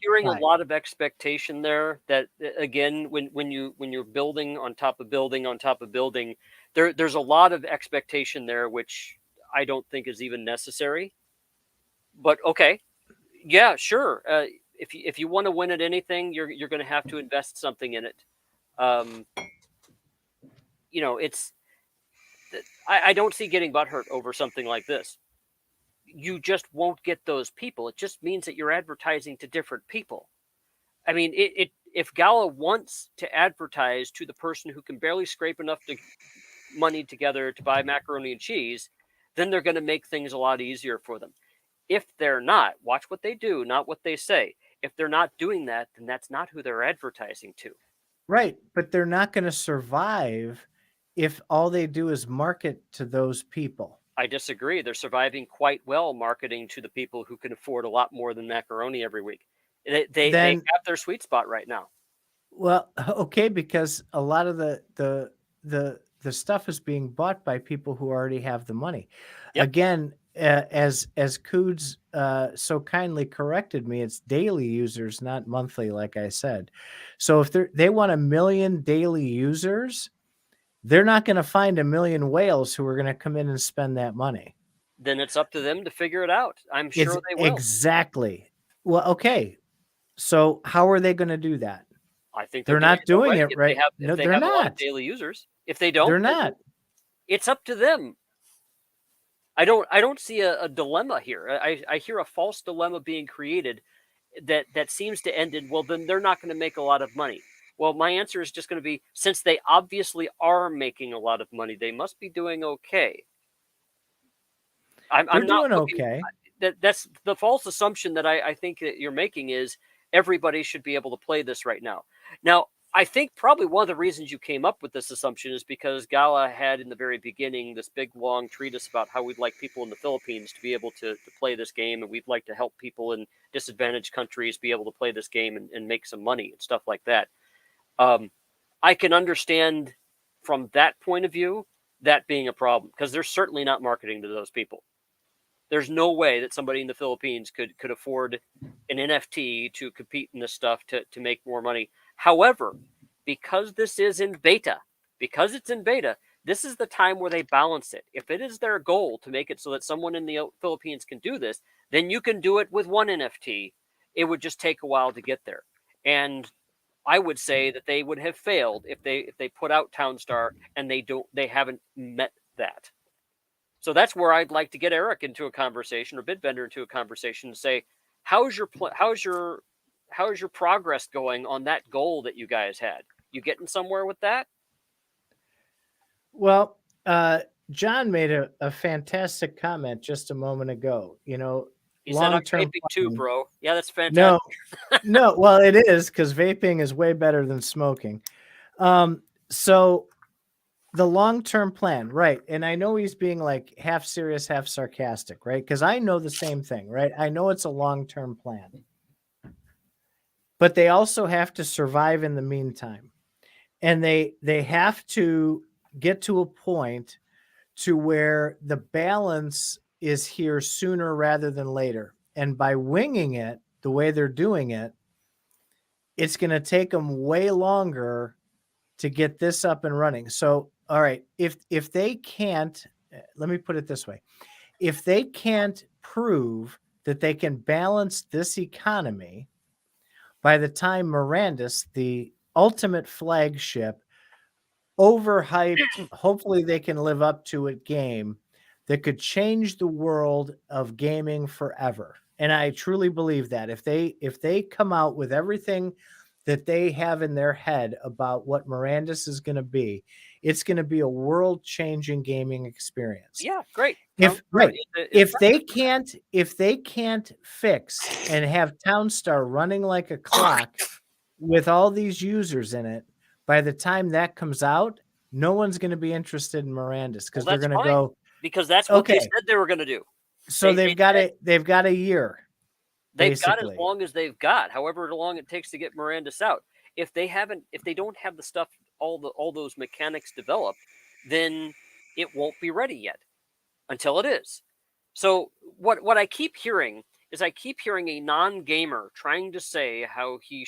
hearing a lot of expectation there. That again, when you're building on top of building on top of building, there's a lot of expectation there, which I don't think is even necessary. But okay, yeah, sure. If you want to win at anything, you're going to have to invest something in it. You know, I don't see getting butthurt over something like this. You just won't get those people. It just means that you're advertising to different people. I mean, if Gala wants to advertise to the person who can barely scrape enough money together to buy macaroni and cheese, then they're going to make things a lot easier for them. If they're not, watch what they do, not what they say. If they're not doing that, then that's not who they're advertising to. Right, but they're not going to survive if all they do is market to those people. I disagree. They're surviving quite well marketing to the people who can afford a lot more than macaroni every week. They have their sweet spot right now. Well, okay, because a lot of the stuff is being bought by people who already have the money. Yep. Again, as Coods so kindly corrected me, it's daily users, not monthly, like I said. So if they want 1 million daily users, they're not going to find 1 million whales who are going to come in and spend that money. Then it's up to them to figure it out. I'm sure they will. Exactly. Well, okay. So how are they going to do that? I think they're not doing it right. No, they're not. A lot of daily users. If they don't, they're not. It's up to them. I don't see a dilemma here. I hear a false dilemma being created that seems to end in, well, then they're not going to make a lot of money. Well, my answer is just going to be, since they obviously are making a lot of money, they must be doing okay. I'm not doing okay. That's the false assumption that I think that you're making is everybody should be able to play this right now. Now, I think probably one of the reasons you came up with this assumption is because Gala had in the very beginning this big long treatise about how we'd like people in the Philippines to be able to play this game, and we'd like to help people in disadvantaged countries be able to play this game and make some money and stuff like that. I can understand from that point of view that being a problem, because they're certainly not marketing to those people. There's no way that somebody in the Philippines could afford an NFT to compete in this stuff to make more money. However, because this is in beta, this is the time where they balance it. If it is their goal to make it so that someone in the Philippines can do this, then you can do it with one NFT. It would just take a while to get there. And I would say that they would have failed if they put out Townstar and they haven't met that. So that's where I'd like to get Eric into a conversation, or Bitbender into a conversation, and say, how's your progress going on that goal that you guys had? You getting somewhere with that? Well, John made a fantastic comment just a moment ago. You know, He said, I'm long-term vaping too, plan. bro. Yeah, that's fantastic. No, no. Well, it is, because vaping is way better than smoking. So the long-term plan, right? And I know he's being like half serious, half sarcastic, right? Because I know the same thing, right? I know it's a long-term plan, but they also have to survive in the meantime, and they have to get to a point to where the balance is here sooner rather than later. And by winging it the way they're doing it, it's going to take them way longer to get this up and running. So, all right, if they can't, let me put it this way. If they can't prove that they can balance this economy by the time Mirandus, the ultimate flagship, overhyped, hopefully they can live up to it game that could change the world of gaming forever. And I truly believe that if they come out with everything that they have in their head about what Mirandus is going to be, it's going to be a world-changing gaming experience. Yeah, great. If they can't fix and have Townstar running like a clock with all these users in it, by the time that comes out, no one's going to be interested in Mirandus, because they're going to go, because that's what they said they were going to do. So they've got a year. They've got as long as they've got, however long it takes to get Mirandus out. If they don't have the stuff, all those mechanics developed, then it won't be ready yet until it is. So what I keep hearing is a non-gamer trying to say how he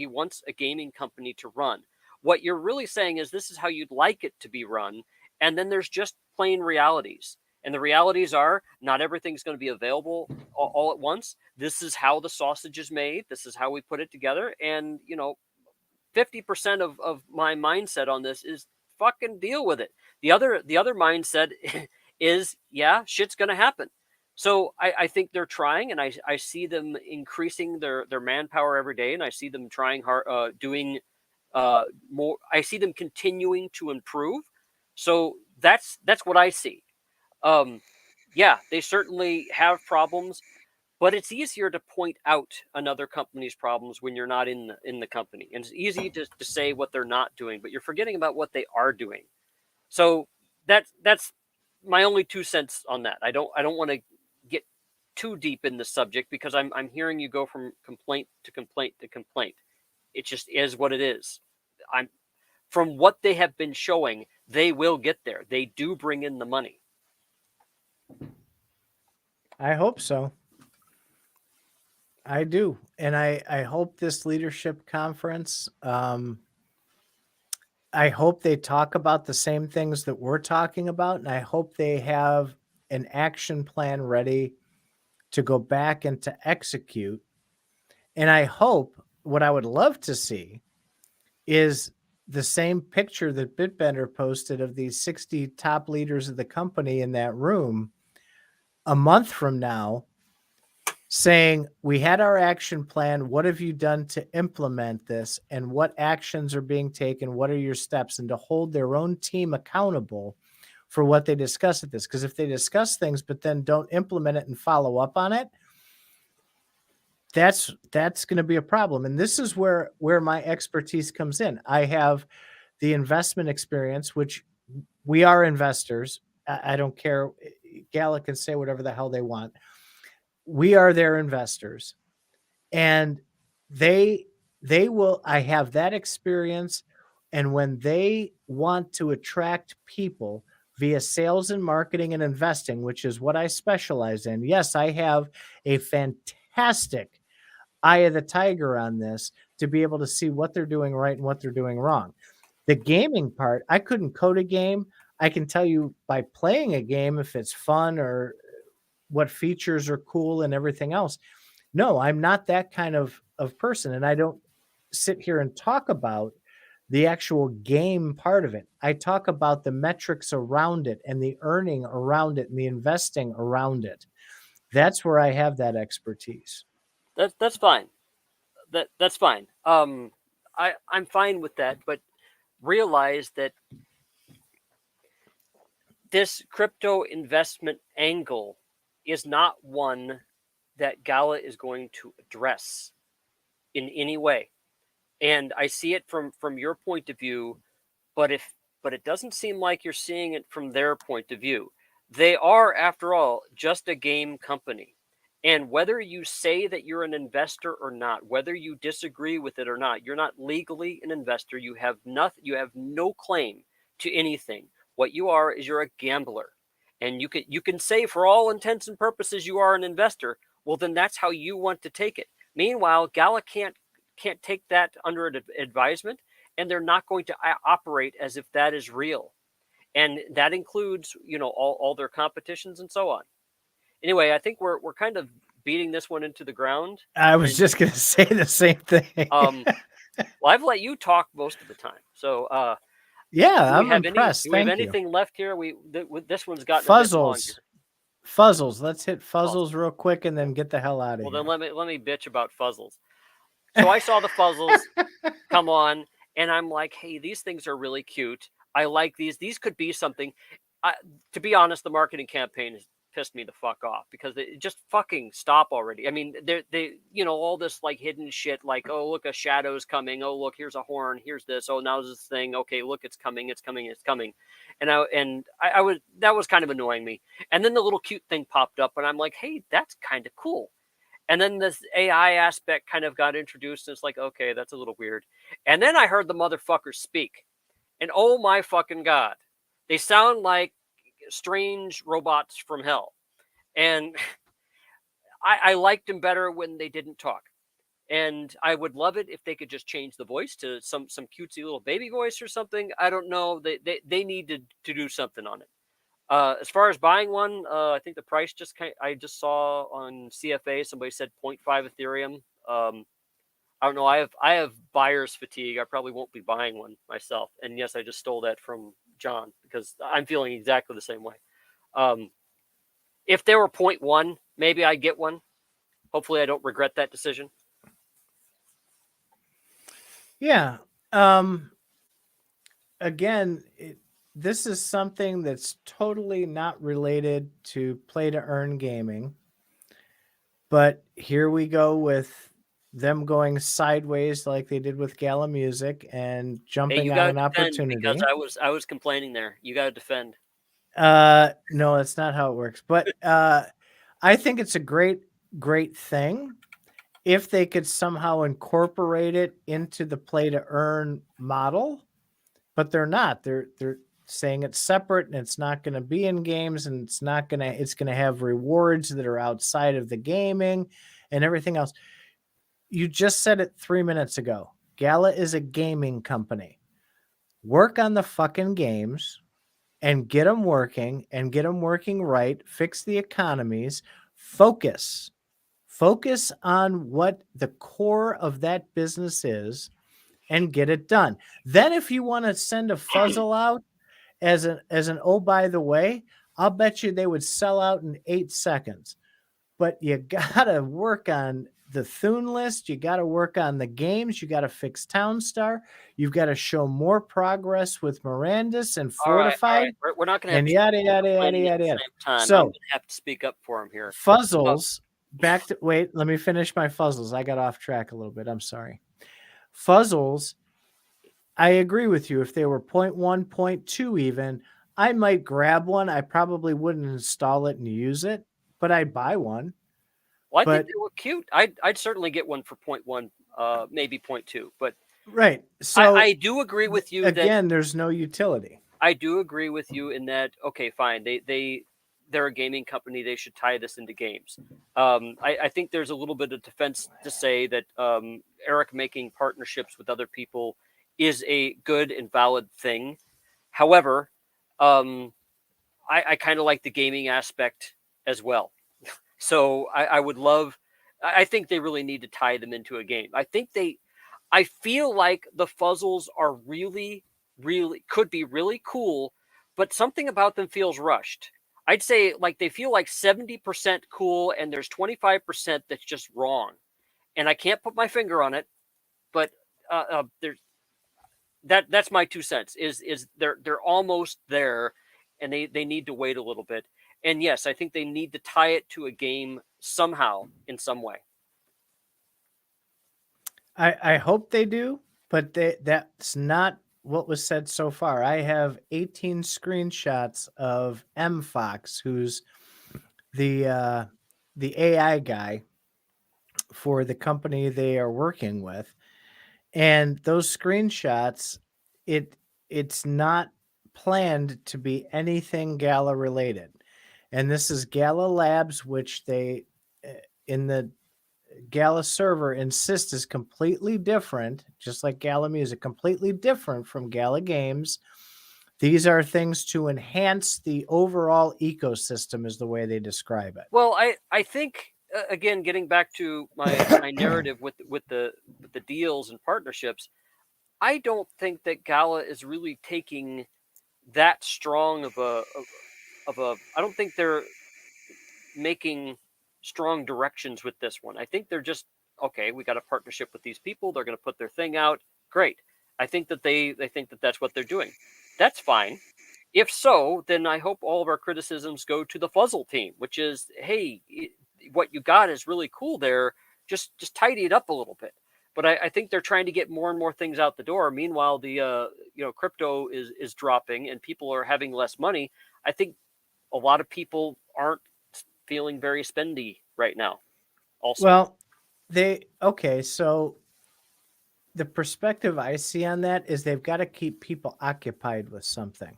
wants a gaming company to run. What you're really saying is this is how you'd like it to be run, and then there's just plain realities. And the realities are not everything's going to be available all at once. This is how the sausage is made. This is how we put it together. And, 50% of my mindset on this is fucking deal with it. The other mindset is, yeah, shit's going to happen. So I think they're trying, and I see them increasing their manpower every day, and I see them trying hard, doing more. I see them continuing to improve. So that's what I see. Yeah, they certainly have problems, but it's easier to point out another company's problems when you're not in the company. And it's easy to say what they're not doing, but you're forgetting about what they are doing. So that's my only 2 cents on that. I don't want to get too deep in the subject, because I'm hearing you go from complaint to complaint to complaint. It just is what it is. From what they have been showing, they will get there. They do bring in the money. I hope so. I do. And I hope this leadership conference, I hope they talk about the same things that we're talking about. And I hope they have an action plan ready to go back and to execute. And I hope, what I would love to see is the same picture that Bitbender posted of these 60 top leaders of the company in that room a month from now, saying, we had our action plan. What have you done to implement this? And what actions are being taken? What are your steps? And to hold their own team accountable for what they discuss at this. Because if they discuss things, but then don't implement it and follow up on it, that's going to be a problem. And this is where my expertise comes in. I have the investment experience, which we are investors. I don't care. Gala can say whatever the hell they want. We are their investors, and they will, I have that experience. And when they want to attract people via sales and marketing and investing, which is what I specialize in, yes, I have a fantastic eye of the tiger on this to be able to see what they're doing right and what they're doing wrong. The gaming part, I couldn't code a game. I can tell you by playing a game if it's fun or what features are cool and everything else. No, I'm not that kind of person, and I don't sit here and talk about the actual game part of it. I talk about the metrics around it and the earning around it and the investing around it. That's where I have that expertise. That's fine. That's fine. I'm fine with that, but realize that this crypto investment angle is not one that Gala is going to address in any way. And I see it from your point of view, but it doesn't seem like you're seeing it from their point of view. They are, after all, just a game company. And whether you say that you're an investor or not, whether you disagree with it or not, you're not legally an investor. You have no claim to anything. What you are is you're a gambler. And you can say for all intents and purposes you are an investor. Well, then that's how you want to take it. Meanwhile, Gala can't take that under advisement, and they're not going to operate as if that is real. And that includes, all their competitions and so on. Anyway, I think we're kind of beating this one into the ground. I was just going to say the same thing. Well, I've let you talk most of the time. So, yeah, I'm impressed. Do we have anything left here? This one's gotten a bit longer. Fuzzles. Let's hit Fuzzles real quick and then get the hell out of here. Well, then let me bitch about Fuzzles. So I saw the Fuzzles come on, and I'm like, hey, these things are really cute. I like these. These could be something. To be honest, the marketing campaign has pissed me the fuck off because they just fucking stop already. I mean, they all this like hidden shit, like, oh, look, a shadow's coming. Oh, look, here's a horn. Here's this. Oh, now this thing. Okay, look, it's coming. It's coming. It's coming. And I was that was kind of annoying me. And then the little cute thing popped up, and I'm like, hey, that's kind of cool. And then this AI aspect kind of got introduced, and it's like, okay, that's a little weird. And then I heard the motherfuckers speak, and oh my fucking God, they sound like strange robots from hell. And I liked them better when they didn't talk. And I would love it if they could just change the voice to some cutesy little baby voice or something. I don't know. They need to do something on it. As far as buying one, I think the price I just saw on CFA, somebody said 0.5 Ethereum. I don't know. I have buyer's fatigue. I probably won't be buying one myself. And yes, I just stole that from John because I'm feeling exactly the same way. If there were 0.1, maybe I'd get one. Hopefully I don't regret that decision. Yeah. Again, this is something that's totally not related to play to earn gaming. But here we go with them going sideways like they did with Gala Music and jumping on an opportunity. Because I was complaining there. You got to defend. No, that's not how it works. But I think it's a great thing if they could somehow incorporate it into the play to earn model. But they're not. They're saying it's separate and it's not going to be in games, and it's going to have rewards that are outside of the gaming and everything else. You just said it 3 minutes ago. Gala is a gaming company. Work on the fucking games and get them working right. Fix the economies. Focus on what the core of that business is and get it done. Then if you want to send a Fuzzle out as an oh, by the way, I'll bet you they would sell out in 8 seconds. But you got to work on the Thune list. You got to work on the games. You got to fix Townstar. You've got to show more progress with Mirandus and Fortified. All right. We're not going to have yada, yada, yada, yada, yada. So I'm going to have to speak up for him here. Fuzzles, wait, let me finish my Fuzzles. I got off track a little bit. I'm sorry. Fuzzles, I agree with you. If they were 0.1, 0.2 even, I might grab one. I probably wouldn't install it and use it, but I'd buy one. Well, I think they look cute. I'd certainly get one for 0.1, maybe 0.2. But right. So I do agree with you. Again, there's no utility. I do agree with you in that. Okay, fine. They're a gaming company. They should tie this into games. I think there's a little bit of defense to say that Eric making partnerships with other people is a good and valid thing. However, I kind of like the gaming aspect as well. So I would love. I think they really need to tie them into a game. I think I feel like the Fuzzles are really could be really cool, but something about them feels rushed. I'd say like they feel like 70% cool and there's 25% that's just wrong. And I can't put my finger on it, but there's that's my 2 cents. Is they're almost there, and they need to wait a little bit. And yes, I think they need to tie it to a game somehow in some way. I hope they do, but that's not what was said so far. I have 18 screenshots of M Fox, who's the AI guy for the company they are working with, and those screenshots, it's not planned to be anything Gala related. And this is Gala Labs, which they in the Gala server insist is completely different, just like Gala Music, completely different from Gala Games. These are things to enhance the overall ecosystem, is the way they describe it. Well, I think again, getting back to my narrative with the deals and partnerships, I don't think that Gala is really taking that strong of a I don't think they're making strong directions with this one. I think they're just okay. We got a partnership with these people. They're going to put their thing out. Great. I think that they think that that's what they're doing. That's fine. If so, then I hope all of our criticisms go to the Fuzzle team, which is, hey, what you got is really cool there. Just tidy it up a little bit. But I think they're trying to get more and more things out the door. Meanwhile, the crypto is dropping and people are having less money. I think a lot of people aren't feeling very spendy right now. Also, Well, so the perspective I see on that is they've got to keep people occupied with something.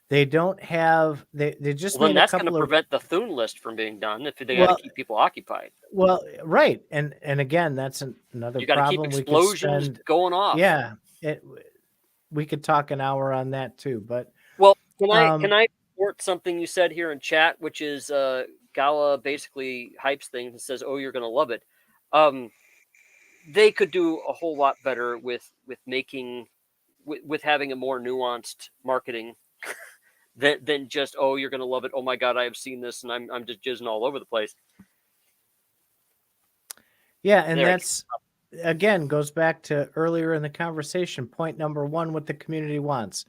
They don't have they just well, then made a that's going to couple of prevent the Thune list from being done if they got to keep people occupied. Well, right, and again, that's another You got to keep problem. We could explosions spend, going off. yeah, we could talk an hour on that too. But well, can I report something you said here in chat, which is Gala basically hypes things and says, "Oh, you're going to love it." They could do a whole lot better with making with having a more nuanced marketing than just, "Oh, you're going to love it. Oh my God, I have seen this, and I'm just jizzing all over the place." yeah, and that's again goes back to earlier in the conversation. Point number one: what the community wants.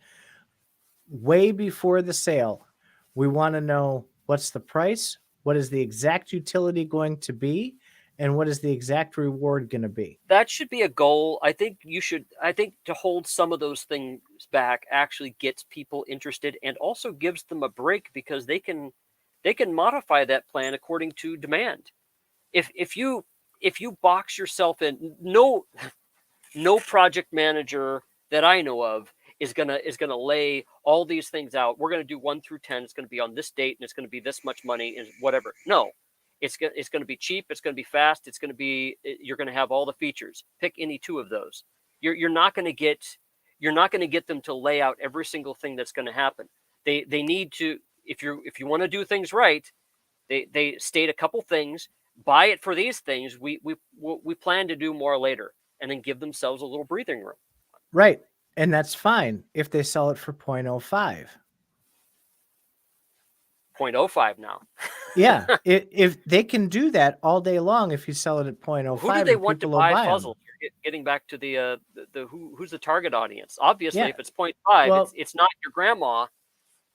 Way before the sale, we want to know what's the price, what is the exact utility going to be, and what is the exact reward going to be. That should be a goal. I think to hold some of those things back actually gets people interested and also gives them a break because they can modify that plan according to demand. If you box yourself in, no project manager that I know of is gonna lay all these things out. We're gonna do 1 through 10. It's gonna be on this date and it's gonna be this much money and whatever. No, it's gonna be cheap. It's gonna be fast. You're gonna have all the features. Pick any 2 of those. You're not gonna get them to lay out every single thing that's gonna happen. They need to, if you want to do things right, they state a couple things. Buy it for these things. We plan to do more later, and then give themselves a little breathing room. Right. And that's fine if they sell it for 0.05. 0.05 now. Yeah. If they can do that all day long, if you sell it at 0.05, who do they want to buy Fuzzle? Getting back to the who's the target audience? Obviously, if it's 0.5, it's not your grandma.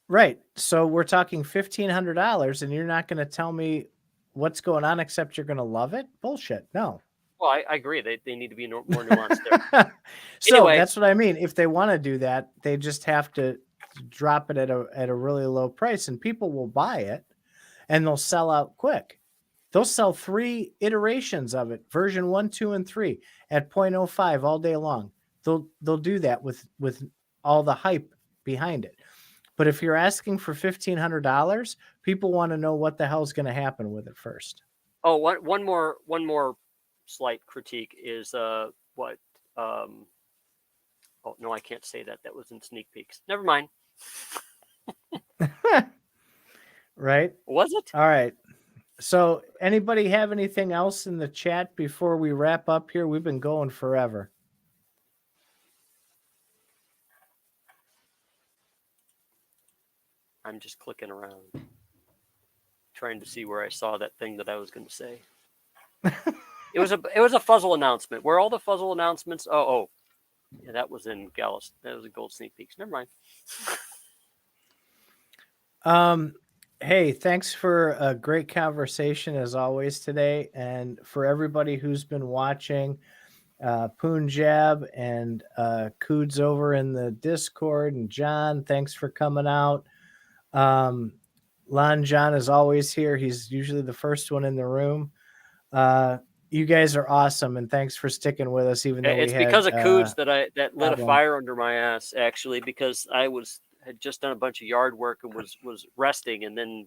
Right. So we're talking $1,500, and you're not going to tell me what's going on except you're going to love it? Bullshit. No. Well, I agree. They need to be more nuanced there. So anyway, that's what I mean. If they want to do that, they just have to drop it at a really low price, and people will buy it, and they'll sell out quick. They'll sell 3 iterations of it, version 1, 2, and 3, at 0.05 all day long. They'll do that with all the hype behind it. But if you're asking for $1,500, people want to know what the hell is going to happen with it first. Oh, one more slight critique is what? Oh no, I can't say that. That was in sneak peeks. Never mind. Right? Was it? All right. So, anybody have anything else in the chat before we wrap up here? We've been going forever. I'm just clicking around, trying to see where I saw that thing that I was going to say. It was a Fuzzle announcement. Where all the Fuzzle announcements? Oh, yeah, that was in Gala. That was a Gold Sneak Peeks. Never mind. Hey, thanks for a great conversation as always today, and for everybody who's been watching. Punjab and Coods over in the Discord, and John, thanks for coming out. Lon John is always here. He's usually the first one in the room. You guys are awesome, and thanks for sticking with us, even though It's because of Coods that lit a fire under my ass, actually, because I had just done a bunch of yard work and was resting, and then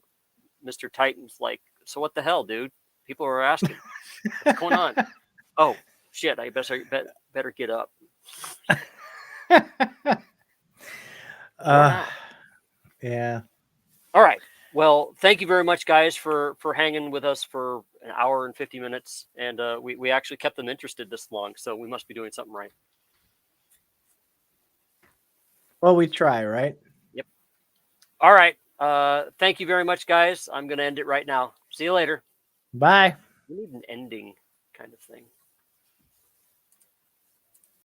Mr. Titan's like, "So what the hell, dude? People are asking, what's going on?" Oh shit! I better get up. Yeah. All right. Well, thank you very much, guys, for hanging with us for an hour and 50 minutes. And we actually kept them interested this long, so we must be doing something right. Well, we try, right? Yep. All right. Thank you very much, guys. I'm going to end it right now. See you later. Bye. We need an ending kind of thing.